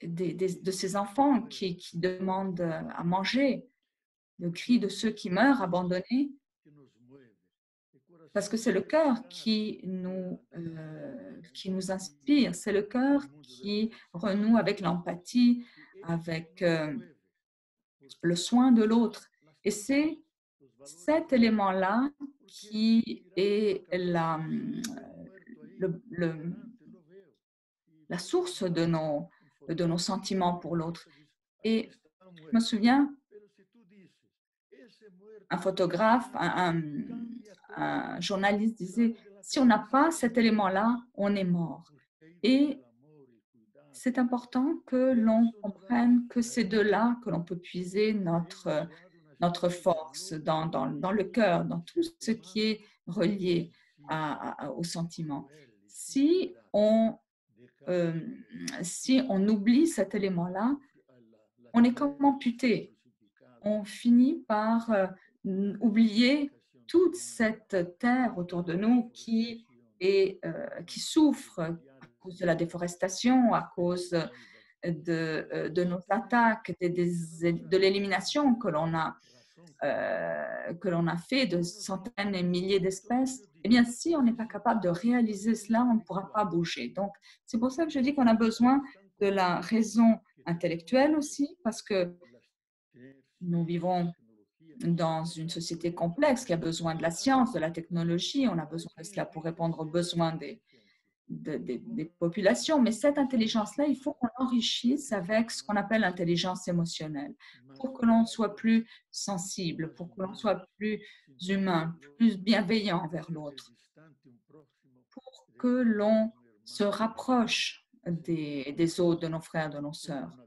S1: de ces enfants qui demandent à manger, le cri de ceux qui meurent abandonnés, parce que c'est le cœur qui nous inspire, c'est le cœur qui renoue avec l'empathie, avec le soin de l'autre. Et c'est cet élément-là qui est la source de nos sentiments pour l'autre. Et je me souviens, un photographe, un journaliste disait, si on n'a pas cet élément-là, on est mort. Et c'est important que l'on comprenne que c'est de là que l'on peut puiser notre force dans le cœur, dans tout ce qui est relié au sentiment. Si on oublie cet élément-là, on est comme amputé. On finit par oublier toute cette terre autour de nous qui souffre à cause de la déforestation, à cause de nos attaques, de l'élimination que l'on a fait de centaines et milliers d'espèces. Eh bien, si on n'est pas capable de réaliser cela, on ne pourra pas bouger. Donc, c'est pour ça que je dis qu'on a besoin de la raison intellectuelle aussi, parce que Nous vivons dans une société complexe qui a besoin de la science, de la technologie. On a besoin de cela pour répondre aux besoins des populations. Mais cette intelligence-là, il faut qu'on l'enrichisse avec ce qu'on appelle l'intelligence émotionnelle pour que l'on soit plus sensible, pour que l'on soit plus humain, plus bienveillant envers l'autre, pour que l'on se rapproche des autres, de nos frères, de nos sœurs,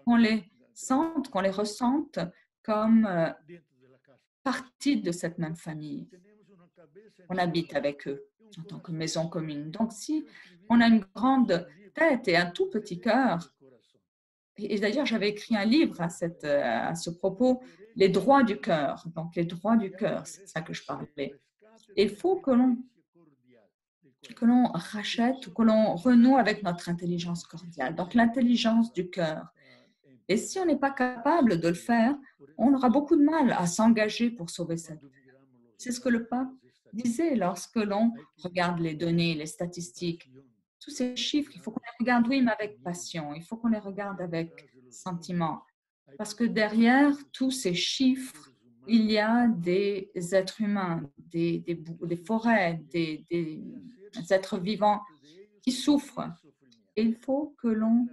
S1: qu'on les sente, qu'on les ressente comme partie de cette même famille. On habite avec eux en tant que maison commune. Donc, si on a une grande tête et un tout petit cœur, et d'ailleurs, j'avais écrit un livre à ce propos, Les droits du cœur. Donc, les droits du cœur, c'est ça que je parlais. Et il faut que l'on rachète, que l'on renoue avec notre intelligence cordiale, donc l'intelligence du cœur. Et si on n'est pas capable de le faire, on aura beaucoup de mal à s'engager pour sauver cette terre. C'est ce que le pape disait lorsque l'on regarde les données, les statistiques, tous ces chiffres, il faut qu'on les regarde, oui, mais avec passion, il faut qu'on les regarde avec sentiment. Parce que derrière tous ces chiffres, il y a des êtres humains, des forêts, des êtres vivants qui souffrent. Et il faut que l'on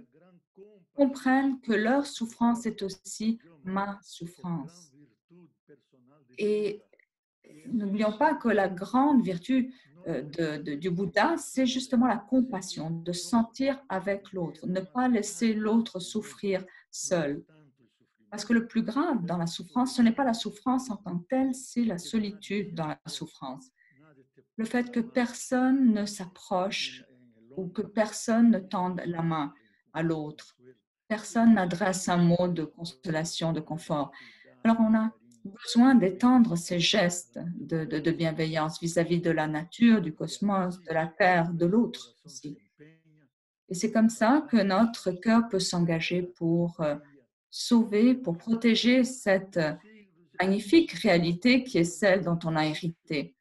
S1: comprenne que leur souffrance est aussi ma souffrance. Et n'oublions pas que la grande vertu du Bouddha, c'est justement la compassion, de sentir avec l'autre, ne pas laisser l'autre souffrir seul. Parce que le plus grave dans la souffrance, ce n'est pas la souffrance en tant que telle, c'est la solitude dans la souffrance. Le fait que personne ne s'approche ou que personne ne tende la main à l'autre. Personne n'adresse un mot de consolation, de confort. Alors, on a besoin d'étendre ces gestes de bienveillance vis-à-vis de la nature, du cosmos, de la terre, de l'autre aussi. Et c'est comme ça que notre cœur peut s'engager pour sauver, pour protéger cette magnifique réalité qui est celle dont on a hérité.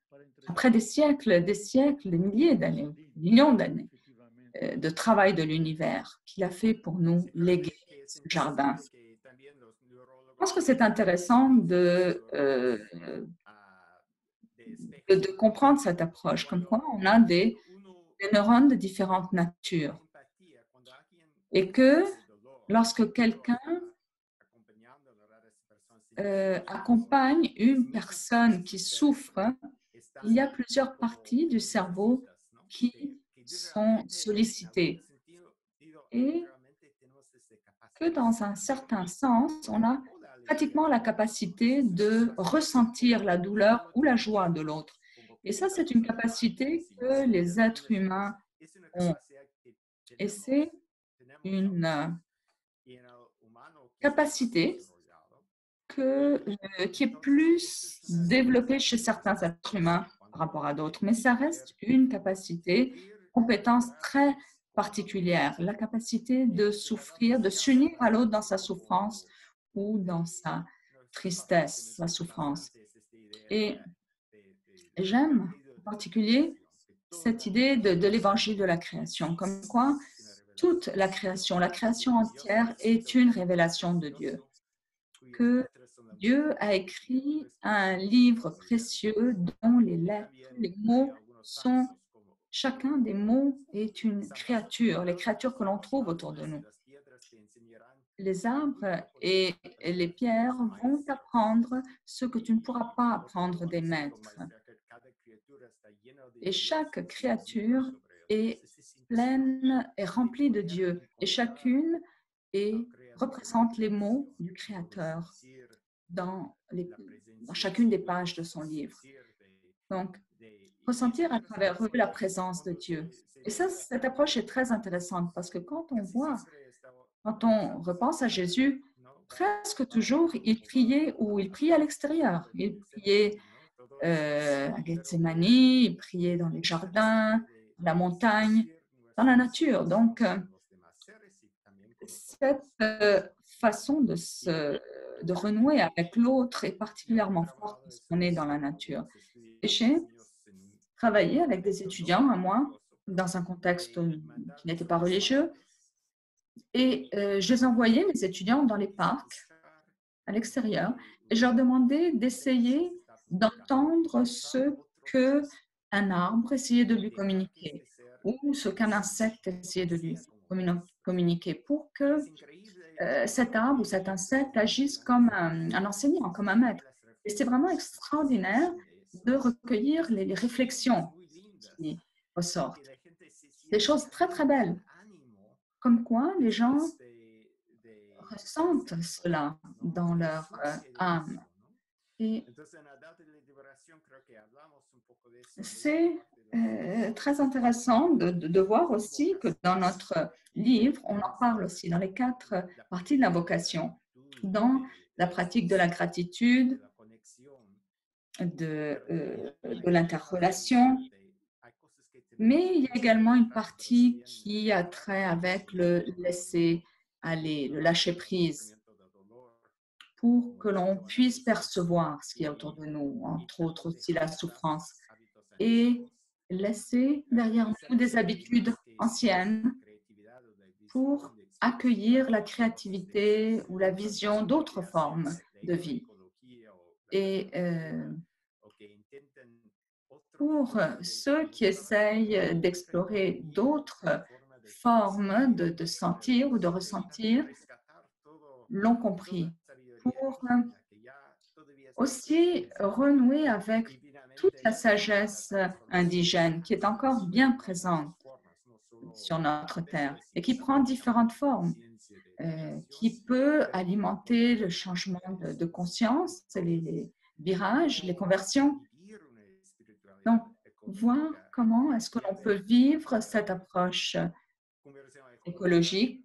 S1: Après des siècles, des milliers d'années, millions d'années de travail de l'univers qu'il a fait pour nous léguer ce jardin. Je pense que c'est intéressant de comprendre cette approche, comme quoi on a des neurones de différentes natures et que lorsque quelqu'un accompagne une personne qui souffre, il y a plusieurs parties du cerveau qui sont sollicitées et que dans un certain sens, on a pratiquement la capacité de ressentir la douleur ou la joie de l'autre. Et ça, c'est une capacité que les êtres humains ont. Et c'est une capacité qui est plus développée chez certains êtres humains par rapport à d'autres, mais ça reste une capacité, compétence très particulière, la capacité de souffrir, de s'unir à l'autre dans sa souffrance ou dans sa tristesse, sa souffrance. Et j'aime en particulier cette idée de l'évangile de la création, comme quoi toute la création entière est une révélation de Dieu, que Dieu a écrit un livre précieux dont les lettres, les mots sont, chacun des mots est une créature, les créatures que l'on trouve autour de nous. Les arbres et les pierres vont t'apprendre ce que tu ne pourras pas apprendre des maîtres. Et chaque créature est pleine et remplie de Dieu, et chacune représente les mots du Créateur dans chacune des pages de son livre. Donc, ressentir à travers eux la présence de Dieu. Et ça, cette approche est très intéressante parce que quand on repense à Jésus, presque toujours, il priait à l'extérieur. Il priait à Gethsemane, il priait dans les jardins, dans la montagne, dans la nature. Donc, cette façon de renouer avec l'autre est particulièrement forte parce qu'on est dans la nature. Et j'ai travaillé avec des étudiants à moi dans un contexte qui n'était pas religieux et je les envoyais, mes étudiants, dans les parcs à l'extérieur et je leur demandais d'essayer d'entendre ce que un arbre essayait de lui communiquer ou ce qu'un insecte essayait de lui communiquer pour que cet arbre ou cet insecte agisse comme un enseignant, comme un maître. Et c'est vraiment extraordinaire de recueillir les réflexions qui ressortent. Des choses très, très belles. Comme quoi, les gens ressentent cela dans leur âme. Et c'est très intéressant de voir aussi que dans notre livre, on en parle aussi dans les 4 parties de la vocation, dans la pratique de la gratitude, de l'interrelation, mais il y a également une partie qui a trait avec le laisser aller, le lâcher prise, pour que l'on puisse percevoir ce qui est autour de nous, entre autres aussi la souffrance, et laisser derrière nous des habitudes anciennes pour accueillir la créativité ou la vision d'autres formes de vie. Et pour ceux qui essayent d'explorer d'autres formes de sentir ou de ressentir, l'ont compris. Pour aussi renouer avec toute la sagesse indigène qui est encore bien présente sur notre terre et qui prend différentes formes, qui peut alimenter le changement de conscience, les virages, les conversions. Donc, voir comment est-ce que l'on peut vivre cette approche écologique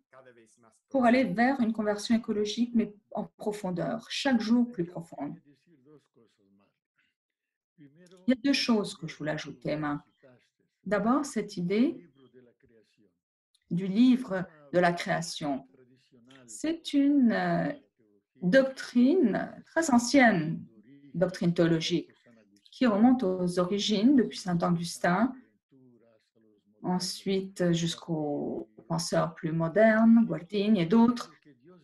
S1: pour aller vers une conversion écologique, mais en profondeur, chaque jour plus profonde. Il y a 2 choses que je voulais ajouter, Emma. D'abord, cette idée du livre de la création. C'est une doctrine très ancienne, doctrine théologique, qui remonte aux origines depuis saint Augustin, ensuite jusqu'aux penseurs plus modernes, Guardini et d'autres,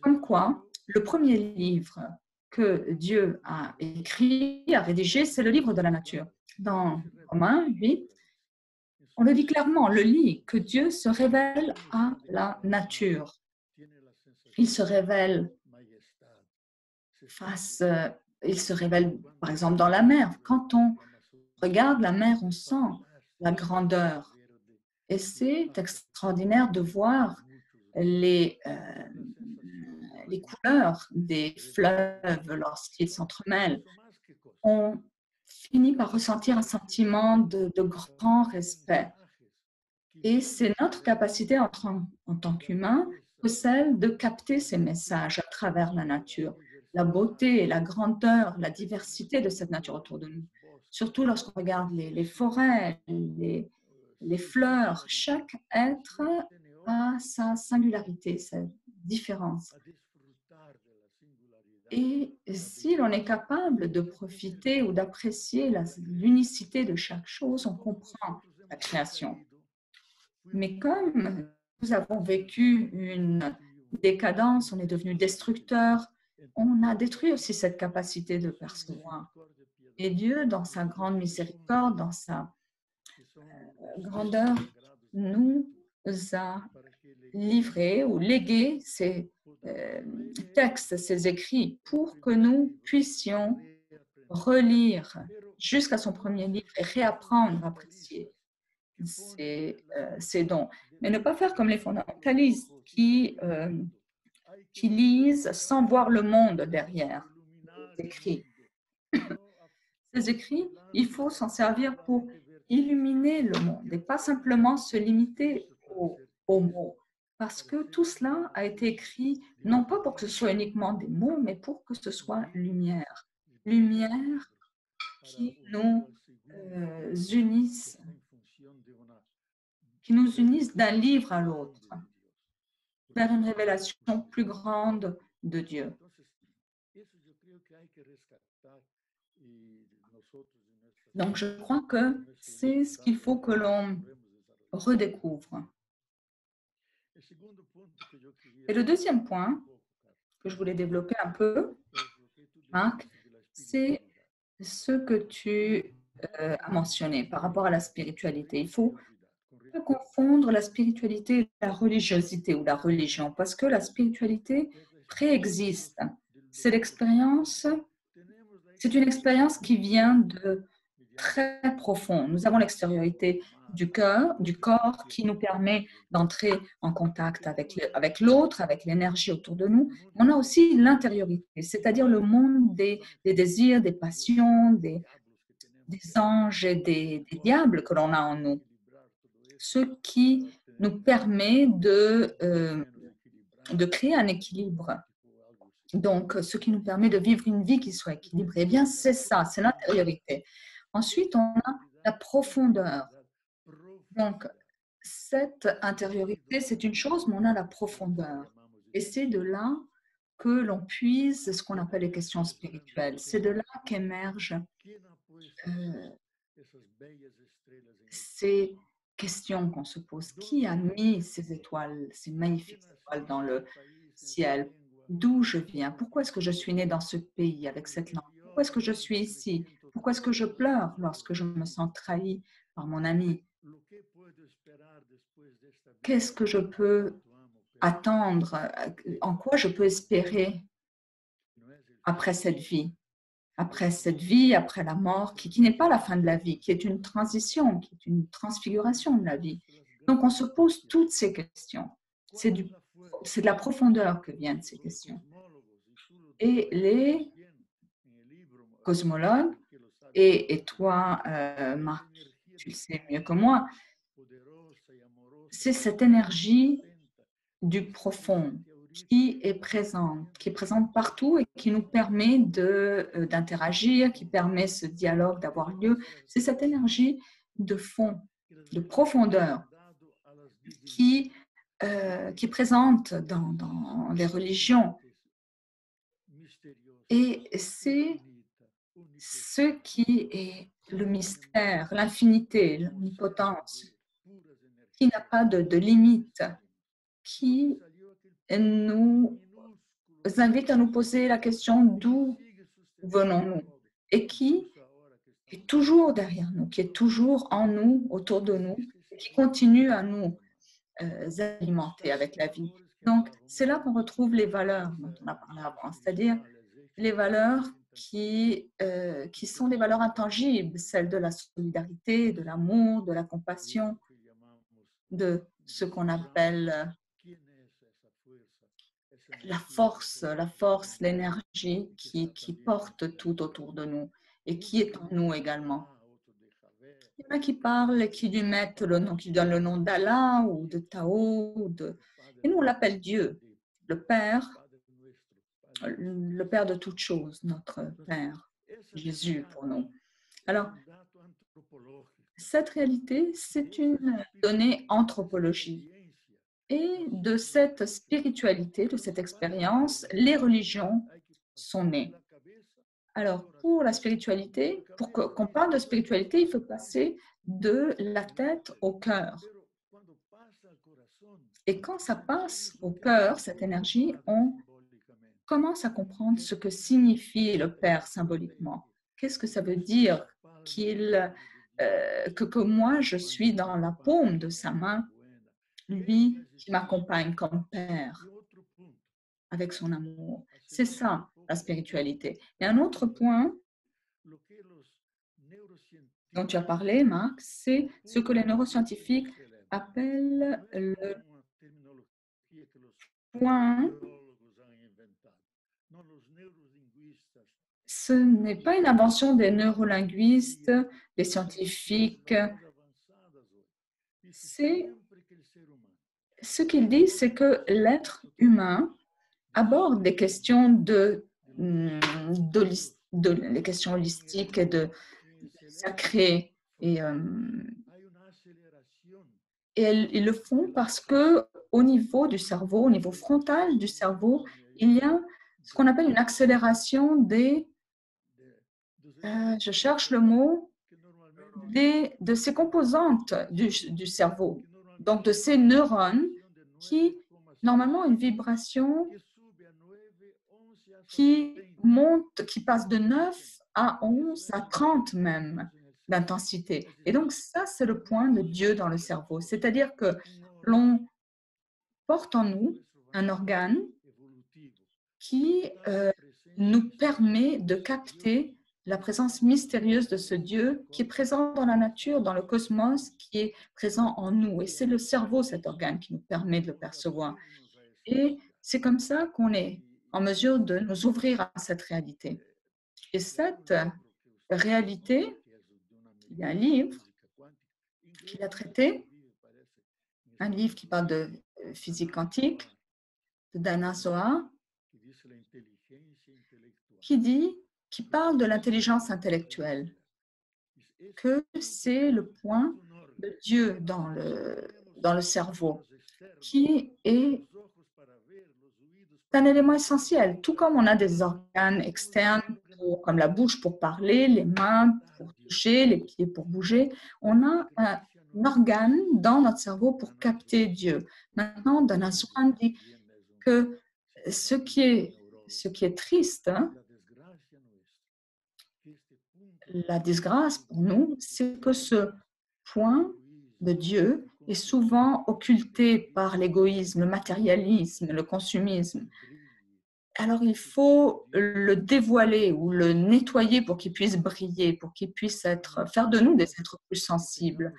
S1: comme quoi le premier livre que Dieu a écrit, a rédigé, c'est le livre de la nature. Dans Romains 8, on le dit clairement, on le lit, que Dieu se révèle à la nature. Il se révèle il se révèle par exemple dans la mer. Quand on regarde la mer, on sent la grandeur. Et c'est extraordinaire de voir les couleurs des fleuves lorsqu'ils s'entremêlent. On finit par ressentir un sentiment de grand respect. Et c'est notre capacité en tant qu'humains que celle de capter ces messages à travers la nature, la beauté, la grandeur, la diversité de cette nature autour de nous. Surtout lorsqu'on regarde les forêts, les fleurs, chaque être a sa singularité, sa différence. Et si l'on est capable de profiter ou d'apprécier l'unicité de chaque chose, on comprend la création. Mais comme nous avons vécu une décadence, on est devenu destructeur, on a détruit aussi cette capacité de percevoir. Et Dieu, dans sa grande miséricorde, dans sa grandeur, nous a livré ou légué ces textes, ces écrits, pour que nous puissions relire jusqu'à son premier livre et réapprendre à apprécier ces dons. Mais ne pas faire comme les fondamentalistes qui lisent sans voir le monde derrière les écrits. Ces écrits, il faut s'en servir pour illuminer le monde et pas simplement se limiter aux mots. Parce que tout cela a été écrit non pas pour que ce soit uniquement des mots, mais pour que ce soit lumière. Lumière qui nous unisse, d'un livre à l'autre, vers une révélation plus grande de Dieu. Donc, je crois que c'est ce qu'il faut que l'on redécouvre. Et le deuxième point que je voulais développer un peu, Marc, c'est ce que tu as mentionné par rapport à la spiritualité. Il faut pas confondre la spiritualité et la religiosité ou la religion, parce que la spiritualité préexiste. C'est l'expérience, c'est une expérience qui vient de très profond. Nous avons l'extériorité du cœur, du corps, qui nous permet d'entrer en contact avec l'autre, avec l'énergie autour de nous. On a aussi l'intériorité, c'est-à-dire le monde des désirs, des passions, des anges et des diables que l'on a en nous. Ce qui nous permet de créer un équilibre. Donc, ce qui nous permet de vivre une vie qui soit équilibrée. Eh bien, c'est ça, c'est l'intériorité. Ensuite, on a la profondeur. Donc, cette intériorité, c'est une chose, mais on a la profondeur. Et c'est de là que l'on puise ce qu'on appelle les questions spirituelles. C'est de là qu'émergent ces questions qu'on se pose. Qui a mis ces étoiles, ces magnifiques étoiles dans le ciel? D'où je viens? Pourquoi est-ce que je suis née dans ce pays avec cette langue? Pourquoi est-ce que je suis ici? Pourquoi est-ce que je pleure lorsque je me sens trahi par mon ami? Qu'est-ce que je peux attendre? En quoi je peux espérer après cette vie? Après cette vie, après la mort, qui n'est pas la fin de la vie, qui est une transition, qui est une transfiguration de la vie. Donc, on se pose toutes ces questions. C'est de la profondeur que viennent ces questions. Et les cosmologues, et toi, Marc, tu le sais mieux que moi, c'est cette énergie du profond qui est présente partout et qui nous permet d'interagir, qui permet ce dialogue d'avoir lieu. C'est cette énergie de fond, de profondeur qui est présente dans les religions. Et c'est ce qui est le mystère, l'infinité, l'omnipotence, qui n'a pas de limite, qui nous invite à nous poser la question d'où venons-nous et qui est toujours derrière nous, qui est toujours en nous, autour de nous, et qui continue à nous alimenter avec la vie. Donc, c'est là qu'on retrouve les valeurs dont on a parlé avant, c'est-à-dire les valeurs qui sont des valeurs intangibles, celles de la solidarité, de l'amour, de la compassion, de ce qu'on appelle la force, l'énergie qui porte tout autour de nous et qui est en nous également. Il y en a qui parlent et qui lui mettent le nom, qui donnent le nom d'Allah ou de Tao, et nous on l'appelle Dieu, le Père de toutes choses, notre Père, Jésus pour nous. Alors, cette réalité, c'est une donnée anthropologique. Et de cette spiritualité, de cette expérience, les religions sont nées. Alors, pour la spiritualité, pour qu'on parle de spiritualité, il faut passer de la tête au cœur. Et quand ça passe au cœur, cette énergie, on commence à comprendre ce que signifie le Père symboliquement. Qu'est-ce que ça veut dire que moi, je suis dans la paume de sa main, lui qui m'accompagne comme Père avec son amour. C'est ça, la spiritualité. Et un autre point dont tu as parlé, Marc, c'est ce que les neuroscientifiques appellent le point. Ce n'est pas une invention des neurolinguistes, des scientifiques. Ce qu'ils disent, c'est que l'être humain aborde des questions les questions holistiques et de sacré. Et ils le font parce que au niveau du cerveau, au niveau frontal du cerveau, il y a ce qu'on appelle une accélération je cherche le mot, de ces composantes du cerveau, donc de ces neurones qui, normalement, ont une vibration qui monte, qui passe de 9 à 11 à 30 même d'intensité. Et donc ça, c'est le point de Dieu dans le cerveau. C'est-à-dire que l'on porte en nous un organe qui nous permet de capter la présence mystérieuse de ce Dieu qui est présent dans la nature, dans le cosmos, qui est présent en nous. Et c'est le cerveau, cet organe, qui nous permet de le percevoir. Et c'est comme ça qu'on est en mesure de nous ouvrir à cette réalité. Et cette réalité, il y a un livre qui l'a traité, un livre qui parle de physique quantique, de Dana Zohar, qui parle de l'intelligence intellectuelle, que c'est le point de Dieu dans le cerveau, qui est un élément essentiel. Tout comme on a des organes externes, comme la bouche pour parler, les mains pour toucher, les pieds pour bouger, on a un organe dans notre cerveau pour capter Dieu. Maintenant, Dana Zohar dit que ce qui est triste, la disgrâce pour nous, c'est que ce point de Dieu est souvent occulté par l'égoïsme, le matérialisme, le consumisme. Alors, il faut le dévoiler ou le nettoyer pour qu'il puisse briller, pour qu'il puisse faire de nous des êtres plus sensibles,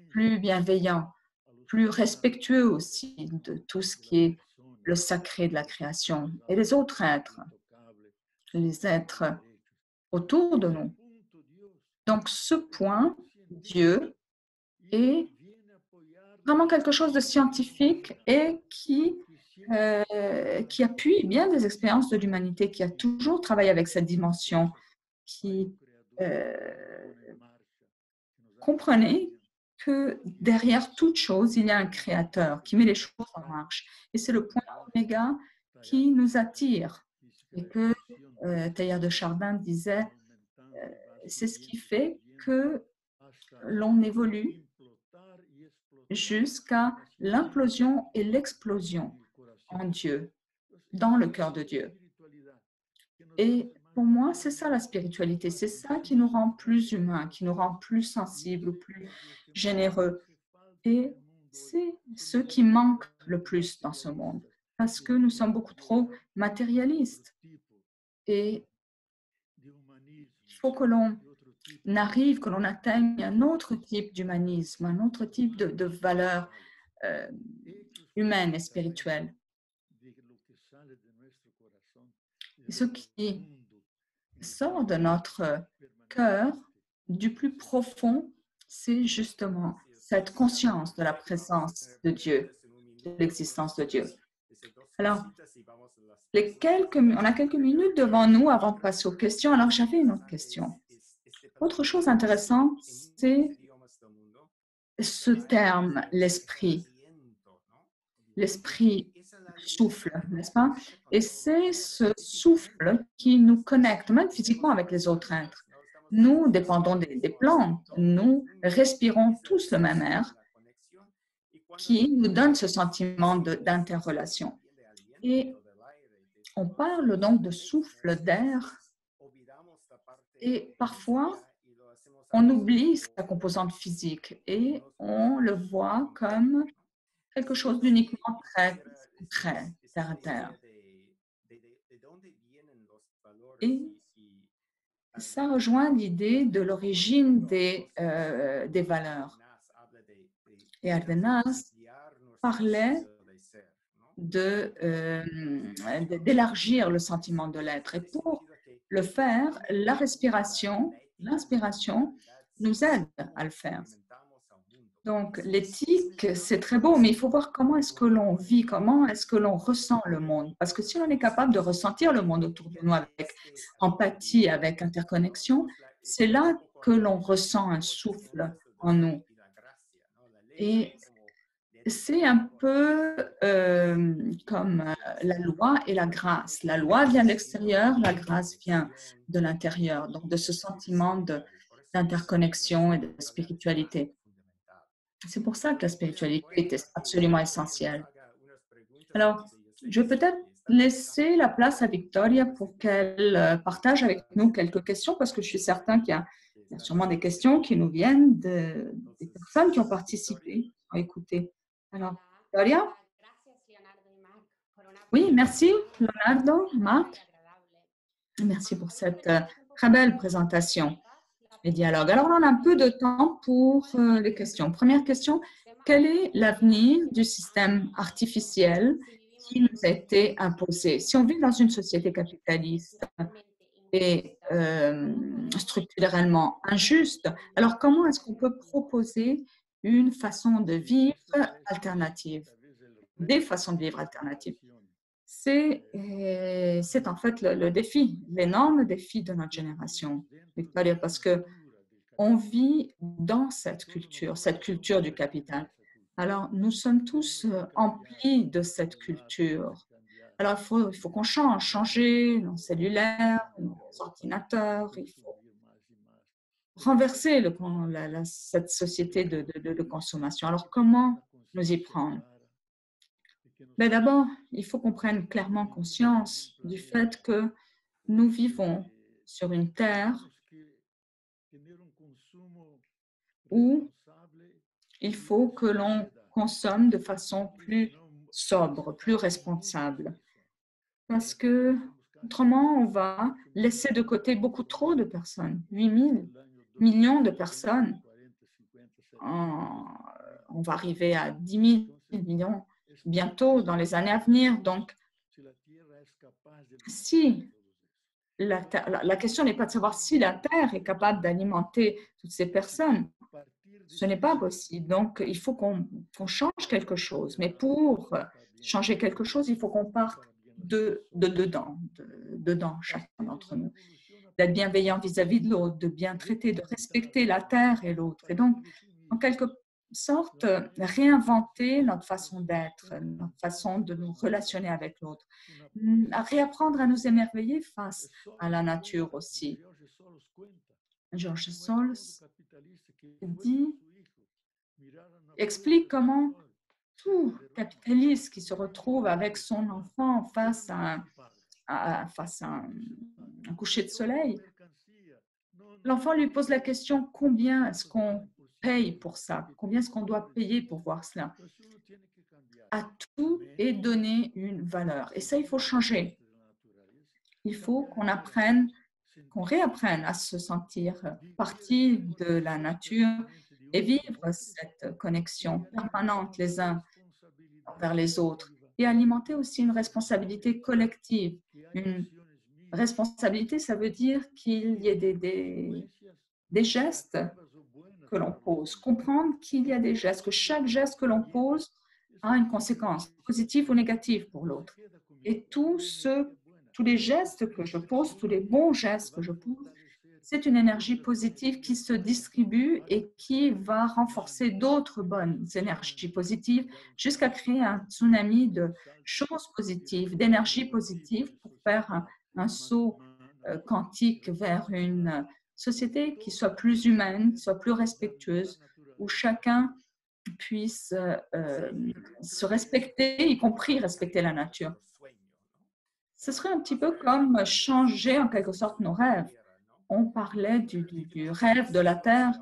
S1: plus bienveillants, plus respectueux aussi de tout ce qui est le sacré de la création et les autres êtres, les êtres autour de nous. Donc, ce point, Dieu, est vraiment quelque chose de scientifique et qui appuie bien des expériences de l'humanité, qui a toujours travaillé avec cette dimension, qui comprenait que derrière toute chose, il y a un créateur qui met les choses en marche. Et c'est le point oméga qui nous attire. Et que Teilhard de Chardin disait, c'est ce qui fait que l'on évolue jusqu'à l'implosion et l'explosion en Dieu, dans le cœur de Dieu. Et pour moi, c'est ça la spiritualité, c'est ça qui nous rend plus humains, qui nous rend plus sensibles, plus généreux. Et c'est ce qui manque le plus dans ce monde, parce que nous sommes beaucoup trop matérialistes. Et il faut que l'on arrive, que l'on atteigne un autre type d'humanisme, un autre type de valeur humaine et spirituelle. Et ce qui sort de notre cœur, du plus profond, c'est justement cette conscience de la présence de Dieu, de l'existence de Dieu. Alors, on a quelques minutes devant nous avant de passer aux questions. Alors, j'avais une autre question. Autre chose intéressante, c'est ce terme, l'esprit. L'esprit souffle, n'est-ce pas? Et c'est ce souffle qui nous connecte, même physiquement, avec les autres êtres. Nous dépendons des plantes, nous respirons tous le même air qui nous donne ce sentiment d'interrelation. Et on parle donc de souffle d'air et parfois on oublie sa composante physique et on le voit comme quelque chose d'uniquement très concret, terre à terre. Et ça rejoint l'idée de l'origine des valeurs. Et Ardenas parlait d'élargir le sentiment de l'être. Et pour le faire, l'inspiration nous aide à le faire. Donc, l'éthique, c'est très beau, mais il faut voir comment est-ce que l'on vit, comment est-ce que l'on ressent le monde. Parce que si on est capable de ressentir le monde autour de nous avec empathie, avec interconnexion, c'est là que l'on ressent un souffle en nous. Et c'est un peu comme la loi et la grâce. La loi vient de l'extérieur, la grâce vient de l'intérieur. Donc, de ce sentiment d'interconnexion et de spiritualité. C'est pour ça que la spiritualité est absolument essentielle. Alors, je vais peut-être laisser la place à Victoria pour qu'elle partage avec nous quelques questions, parce que je suis certain qu'il y a sûrement des questions qui nous viennent des personnes qui ont participé, qui ont écouté. Alors, Victoria? Oui, merci, Leonardo, Marc. Merci pour cette très belle présentation et dialogue. Alors, on a un peu de temps pour les questions. Première question, quel est l'avenir du système artificiel qui nous a été imposé? Si on vit dans une société capitaliste et structurellement injuste, alors comment est-ce qu'on peut proposer une façon de vivre alternative, des façons de vivre alternatives? C'est en fait le défi, l'énorme défi de notre génération, Victoria, parce que on vit dans cette culture du capital. Alors, nous sommes tous emplis de cette culture. Alors, il faut qu'on changer nos cellulaires, nos ordinateurs, il faut renverser cette société de consommation. Alors, comment nous y prendre? Mais d'abord, il faut qu'on prenne clairement conscience du fait que nous vivons sur une terre où il faut que l'on consomme de façon plus sobre, plus responsable. Parce que autrement, on va laisser de côté beaucoup trop de personnes, 8 000 millions de personnes. On va arriver à 10 000 millions bientôt dans les années à venir. Donc, si la question n'est pas de savoir si la Terre est capable d'alimenter toutes ces personnes, ce n'est pas possible. Donc, il faut qu'on change quelque chose. Mais pour changer quelque chose, il faut qu'on parte dedans, chacun d'entre nous. D'être bienveillant vis-à-vis de l'autre, de bien traiter, de respecter la terre et l'autre. Et donc, en quelque sorte, réinventer notre façon d'être, notre façon de nous relationner avec l'autre, réapprendre à nous émerveiller face à la nature aussi. George Soros explique comment tout capitaliste qui se retrouve avec son enfant face à un coucher de soleil, l'enfant lui pose la question, combien est-ce qu'on paye pour ça? Combien est-ce qu'on doit payer pour voir cela? À tout est donné une valeur. Et ça, il faut changer. Il faut qu'on apprenne, qu'on réapprenne à se sentir partie de la nature et vivre cette connexion permanente les uns envers les autres et alimenter aussi une responsabilité collective. Une responsabilité, ça veut dire qu'il y ait des gestes que l'on pose, comprendre qu'il y a des gestes, que chaque geste que l'on pose a une conséquence positive ou négative pour l'autre. Et tous les gestes que je pose, tous les bons gestes que je pose, c'est une énergie positive qui se distribue et qui va renforcer d'autres bonnes énergies positives jusqu'à créer un tsunami de choses positives, d'énergie positive pour faire un saut quantique vers une société qui soit plus humaine, qui soit plus respectueuse, où chacun puisse se respecter, y compris respecter la nature. Ce serait un petit peu comme changer en quelque sorte nos rêves. On parlait du rêve de la Terre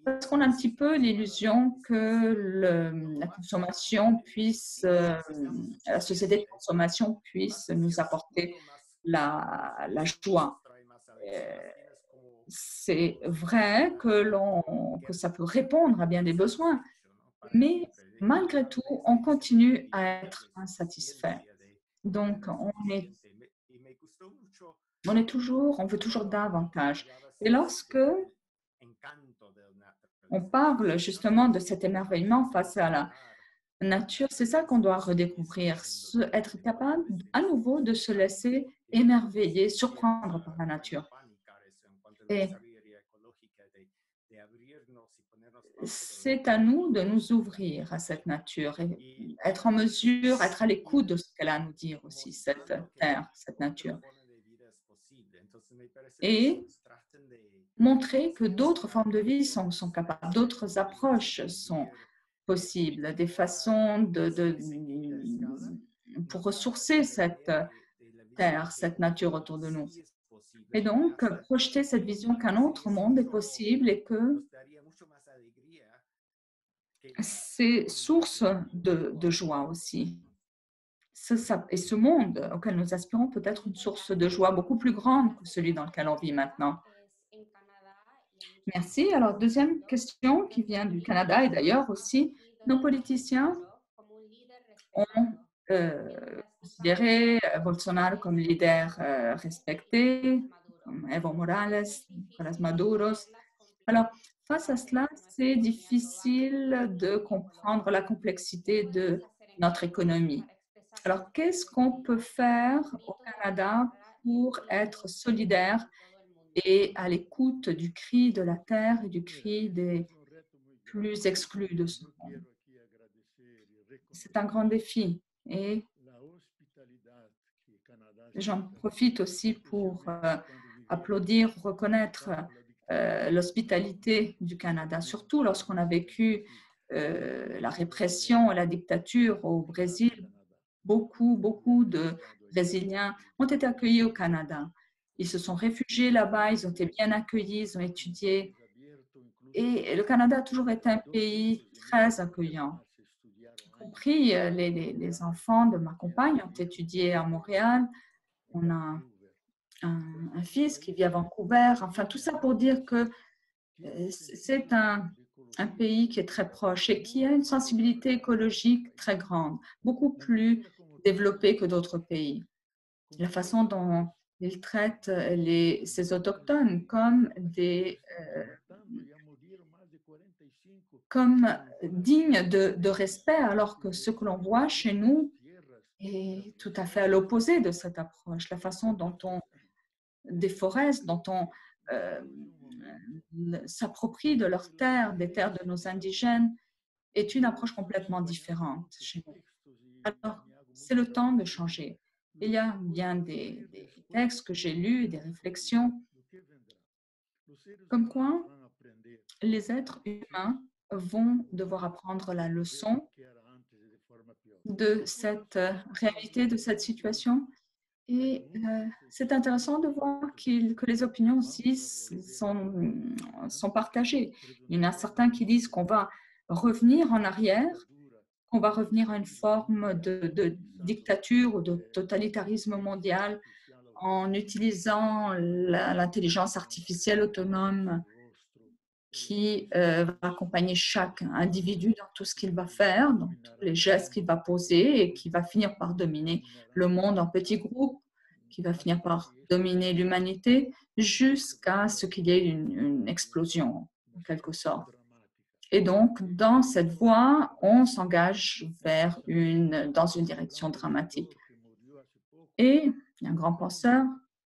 S1: parce qu'on a un petit peu l'illusion que la consommation puisse, la société de consommation puisse nous apporter la joie. C'est vrai que ça peut répondre à bien des besoins, mais malgré tout, on continue à être insatisfait. Donc, on veut toujours davantage. Et lorsque on parle justement de cet émerveillement face à la nature, c'est ça qu'on doit redécouvrir, être capable à nouveau de se laisser émerveiller, surprendre par la nature. Et c'est à nous de nous ouvrir à cette nature et être en mesure, être à l'écoute de ce qu'elle a à nous dire aussi, cette terre, cette nature. Et montrer que d'autres formes de vie sont capables, d'autres approches sont possibles, des façons pour ressourcer cette terre, cette nature autour de nous. Et donc, projeter cette vision qu'un autre monde est possible et que c'est source de joie aussi. Et ce monde auquel nous aspirons peut être une source de joie beaucoup plus grande que celui dans lequel on vit maintenant. Merci. Alors, deuxième question qui vient du Canada et d'ailleurs aussi, nos politiciens ont considéré Bolsonaro comme leader respecté, comme Evo Morales, Nicolás Maduro. Alors, face à cela, c'est difficile de comprendre la complexité de notre économie. Alors, qu'est-ce qu'on peut faire au Canada pour être solidaire et à l'écoute du cri de la terre et du cri des plus exclus de ce monde? C'est un grand défi et j'en profite aussi pour applaudir, reconnaître l'hospitalité du Canada, surtout lorsqu'on a vécu la répression et la dictature au Brésil. Beaucoup de Brésiliens ont été accueillis au Canada. Ils se sont réfugiés là-bas, ils ont été bien accueillis, ils ont étudié. Et le Canada a toujours été un pays très accueillant, y compris les enfants de ma compagne ont étudié à Montréal. On a un fils qui vit à Vancouver. Enfin, tout ça pour dire que c'est un pays qui est très proche et qui a une sensibilité écologique très grande, beaucoup plus développée que d'autres pays. La façon dont ils traitent ces autochtones comme dignes de respect, alors que ce que l'on voit chez nous est tout à fait à l'opposé de cette approche. La façon dont on déforeste, dont on s'approprie de leurs terres, des terres de nos indigènes, est une approche complètement différente chez nous. Alors, c'est le temps de changer. Il y a bien des textes que j'ai lus, des réflexions, comme quoi les êtres humains vont devoir apprendre la leçon de cette réalité, de cette situation. Et c'est intéressant de voir que les opinions aussi sont partagées. Il y en a certains qui disent qu'on va revenir en arrière, qu'on va revenir à une forme de dictature ou de totalitarisme mondial en utilisant l'intelligence artificielle autonome qui va accompagner chaque individu dans tout ce qu'il va faire, dans tous les gestes qu'il va poser et qui va finir par dominer le monde en petits groupes, qui va finir par dominer l'humanité jusqu'à ce qu'il y ait une explosion, en quelque sorte. Et donc, dans cette voie, on s'engage dans une direction dramatique. Et il y a un grand penseur,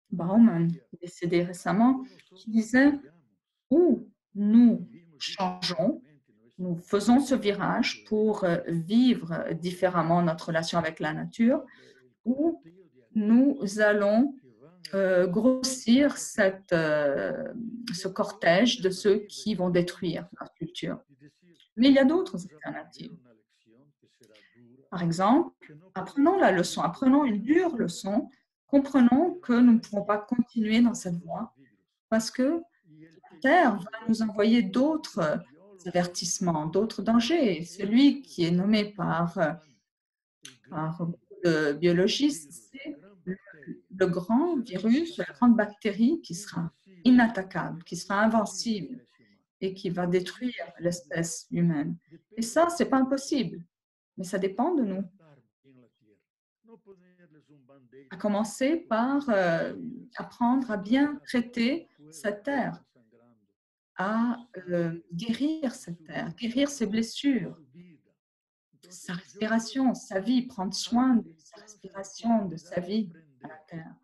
S1: Bauman, décédé récemment, qui disait où nous changeons, nous faisons ce virage pour vivre différemment notre relation avec la nature, ou nous allons grossir ce cortège de ceux qui vont détruire notre culture. Mais il y a d'autres alternatives. Par exemple, apprenons la leçon, apprenons une dure leçon, comprenons que nous ne pouvons pas continuer dans cette voie parce que la Terre va nous envoyer d'autres avertissements, d'autres dangers. Et celui qui est nommé par beaucoup de biologistes, c'est le grand virus, la grande bactérie qui sera inattaquable, qui sera invincible et qui va détruire l'espèce humaine. Et ça, ce n'est pas impossible, mais ça dépend de nous. À commencer par apprendre à bien traiter cette terre, à guérir cette terre, guérir ses blessures, sa respiration, sa vie, prendre soin de sa respiration, de sa vie à la terre.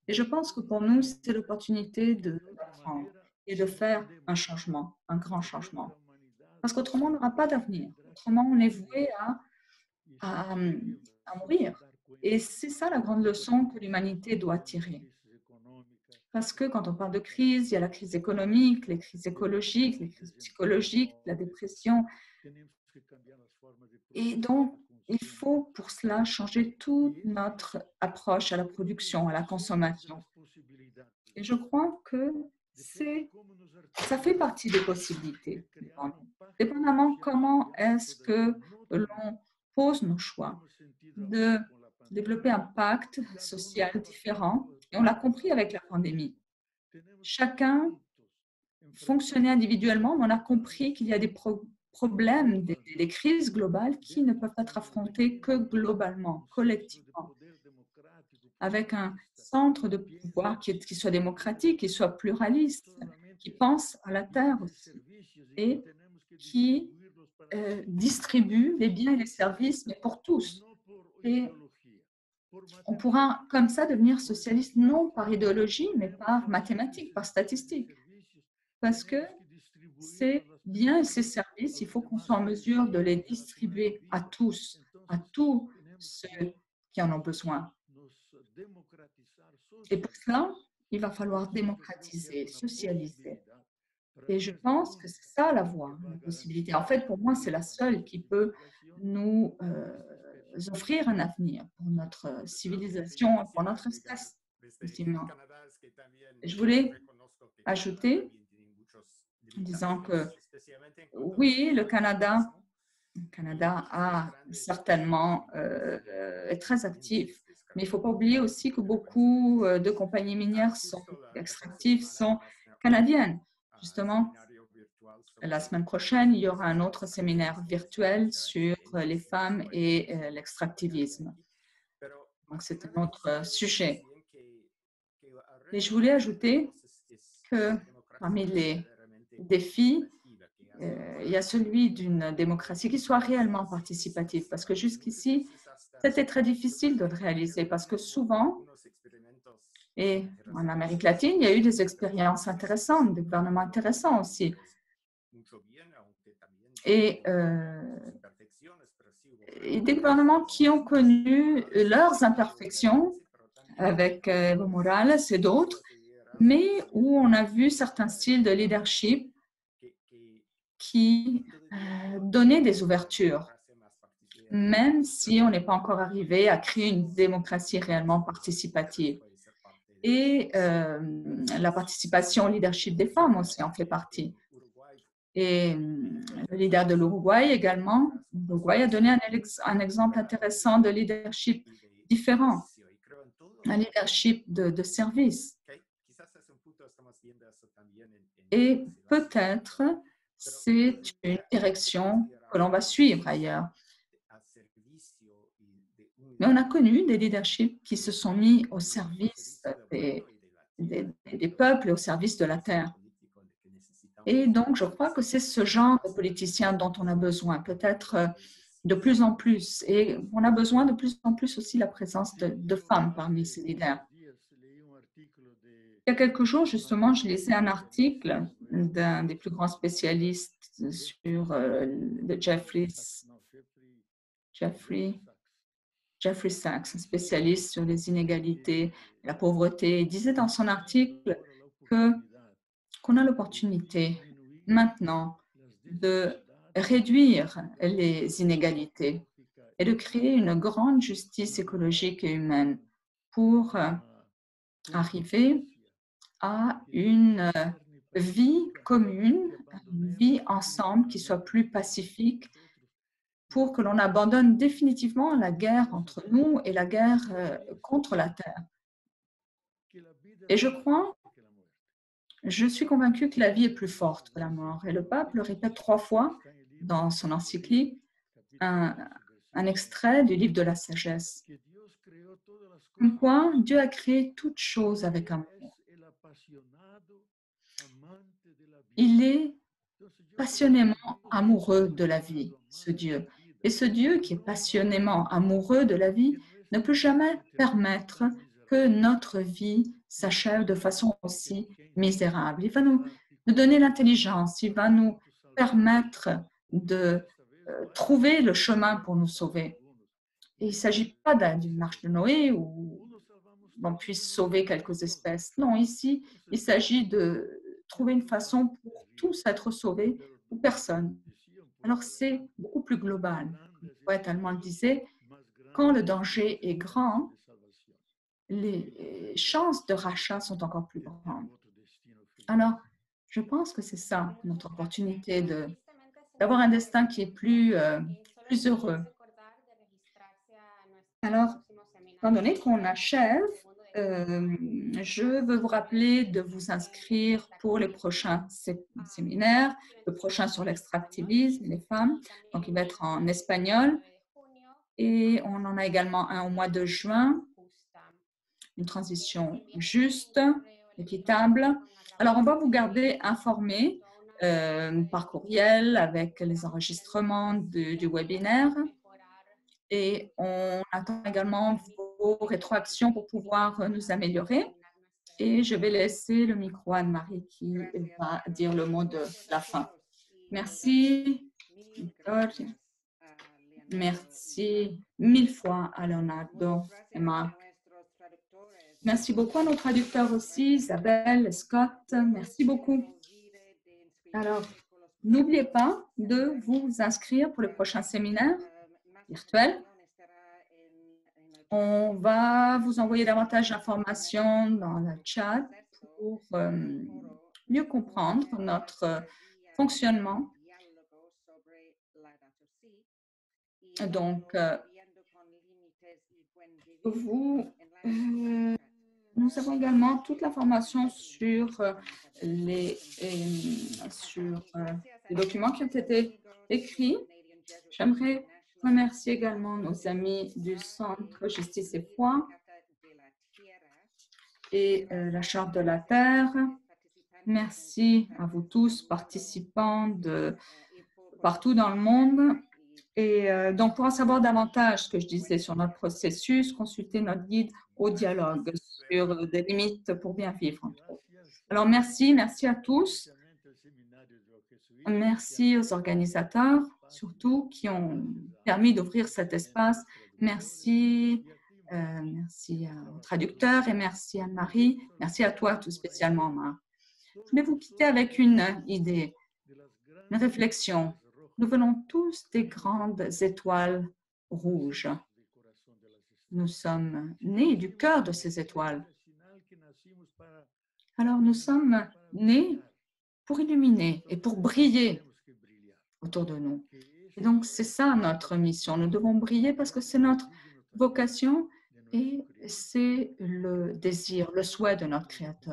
S1: Et je pense que pour nous, c'est l'opportunité d'apprendre et de faire un changement, un grand changement. Parce qu'autrement, on n'aura pas d'avenir. Autrement, on est voué à mourir. Et c'est ça la grande leçon que l'humanité doit tirer. Parce que quand on parle de crise, il y a la crise économique, les crises écologiques, les crises psychologiques, la dépression. Et donc, il faut pour cela changer toute notre approche à la production, à la consommation. Et je crois que ça fait partie des possibilités. Dépendamment comment est-ce que l'on pose nos choix, de développer un pacte social différent. Et on l'a compris avec la pandémie. Chacun fonctionnait individuellement, mais on a compris qu'il y a des problèmes, des crises globales qui ne peuvent être affrontées que globalement, collectivement, avec un centre de pouvoir qui soit démocratique, qui soit pluraliste, qui pense à la terre aussi et qui distribue les biens et les services, mais pour tous. Et on pourra comme ça devenir socialiste non par idéologie, mais par mathématiques, par statistiques. Parce que ces biens et ces services, il faut qu'on soit en mesure de les distribuer à tous ceux qui en ont besoin. Et pour cela, il va falloir démocratiser, socialiser. Et je pense que c'est ça la voie, la possibilité. En fait, pour moi, c'est la seule qui peut nous offrir un avenir pour notre civilisation, pour notre espèce. Je voulais ajouter en disant que oui, le Canada a certainement est très actif, mais il ne faut pas oublier aussi que beaucoup de compagnies minières extractives sont canadiennes. Justement, la semaine prochaine, il y aura un autre séminaire virtuel sur les femmes et l'extractivisme. Donc, c'est un autre sujet. Et je voulais ajouter que parmi les défis, il y a celui d'une démocratie qui soit réellement participative, parce que jusqu'ici, c'était très difficile de le réaliser, parce que souvent, et en Amérique latine, il y a eu des expériences intéressantes, des gouvernements intéressants aussi. Et des gouvernements qui ont connu leurs imperfections avec Evo Morales et d'autres, mais où on a vu certains styles de leadership qui donnaient des ouvertures, même si on n'est pas encore arrivé à créer une démocratie réellement participative. Et la participation au leadership des femmes aussi en fait partie. Et le leader de l'Uruguay également, l'Uruguay a donné un exemple intéressant de leadership différent, un leadership de service. Et peut-être c'est une direction que l'on va suivre ailleurs. Mais on a connu des leaderships qui se sont mis au service des peuples et au service de la terre. Et donc, je crois que c'est ce genre de politiciens dont on a besoin, peut-être de plus en plus. Et on a besoin de plus en plus aussi la présence de femmes parmi ces leaders. Il y a quelques jours, justement, je lisais un article d'un des plus grands spécialistes sur de Jeffrey Sachs, un spécialiste sur les inégalités et la pauvreté. Il disait dans son article qu'on a l'opportunité maintenant de réduire les inégalités et de créer une grande justice écologique et humaine pour arriver à une vie commune, une vie ensemble qui soit plus pacifique pour que l'on abandonne définitivement la guerre entre nous et la guerre contre la Terre. Et je suis convaincue que la vie est plus forte que la mort. Et le pape le répète 3 fois dans son encyclique, un extrait du livre de la sagesse. Comme quoi, Dieu a créé toutes choses avec amour. Il est passionnément amoureux de la vie, ce Dieu. Et ce Dieu qui est passionnément amoureux de la vie ne peut jamais permettre que notre vie s'achève de façon aussi misérable. Il va nous donner l'intelligence, il va nous permettre de trouver le chemin pour nous sauver. Et il ne s'agit pas d'une marche de Noé où on puisse sauver quelques espèces. Non, ici, il s'agit de trouver une façon pour tous être sauvés ou personne. Alors, c'est beaucoup plus global. Le poète allemand le disait, quand le danger est grand, les chances de rachat sont encore plus grandes. Alors, je pense que c'est ça, notre opportunité d'avoir un destin qui est plus heureux. Alors, étant donné qu'on achève, je veux vous rappeler de vous inscrire pour les prochains séminaires, le prochain sur l'extractivisme, les femmes, donc il va être en espagnol, et on en a également un au mois de juin, une transition juste, équitable. Alors, on va vous garder informés par courriel avec les enregistrements du webinaire. Et on attend également vos rétroactions pour pouvoir nous améliorer. Et je vais laisser le micro à Anne-Marie qui va dire le mot de la fin. Merci, Victor. Merci 1000 fois à Leonardo et Marc. Merci beaucoup à nos traducteurs aussi, Isabelle, Scott. Merci beaucoup. Alors, n'oubliez pas de vous inscrire pour le prochain séminaire virtuel. On va vous envoyer davantage d'informations dans le chat pour mieux comprendre notre fonctionnement. Donc, nous avons également toute l'information sur les documents qui ont été écrits. J'aimerais remercier également nos amis du Centre Justice et Foi et la Charte de la Terre. Merci à vous tous, participants de partout dans le monde. Et donc, pour en savoir davantage, ce que je disais sur notre processus, consultez notre guide au dialogue sur des limites pour bien vivre, entre autres. Alors, merci à tous. Merci aux organisateurs, surtout, qui ont permis d'ouvrir cet espace. Merci aux traducteurs et merci à Anne-Marie. Merci à toi tout spécialement, Marc. Je vais vous quitter avec une idée, une réflexion. Nous venons tous des grandes étoiles rouges. Nous sommes nés du cœur de ces étoiles. Alors, nous sommes nés pour illuminer et pour briller autour de nous. Et donc, c'est ça notre mission. Nous devons briller parce que c'est notre vocation et c'est le désir, le souhait de notre Créateur.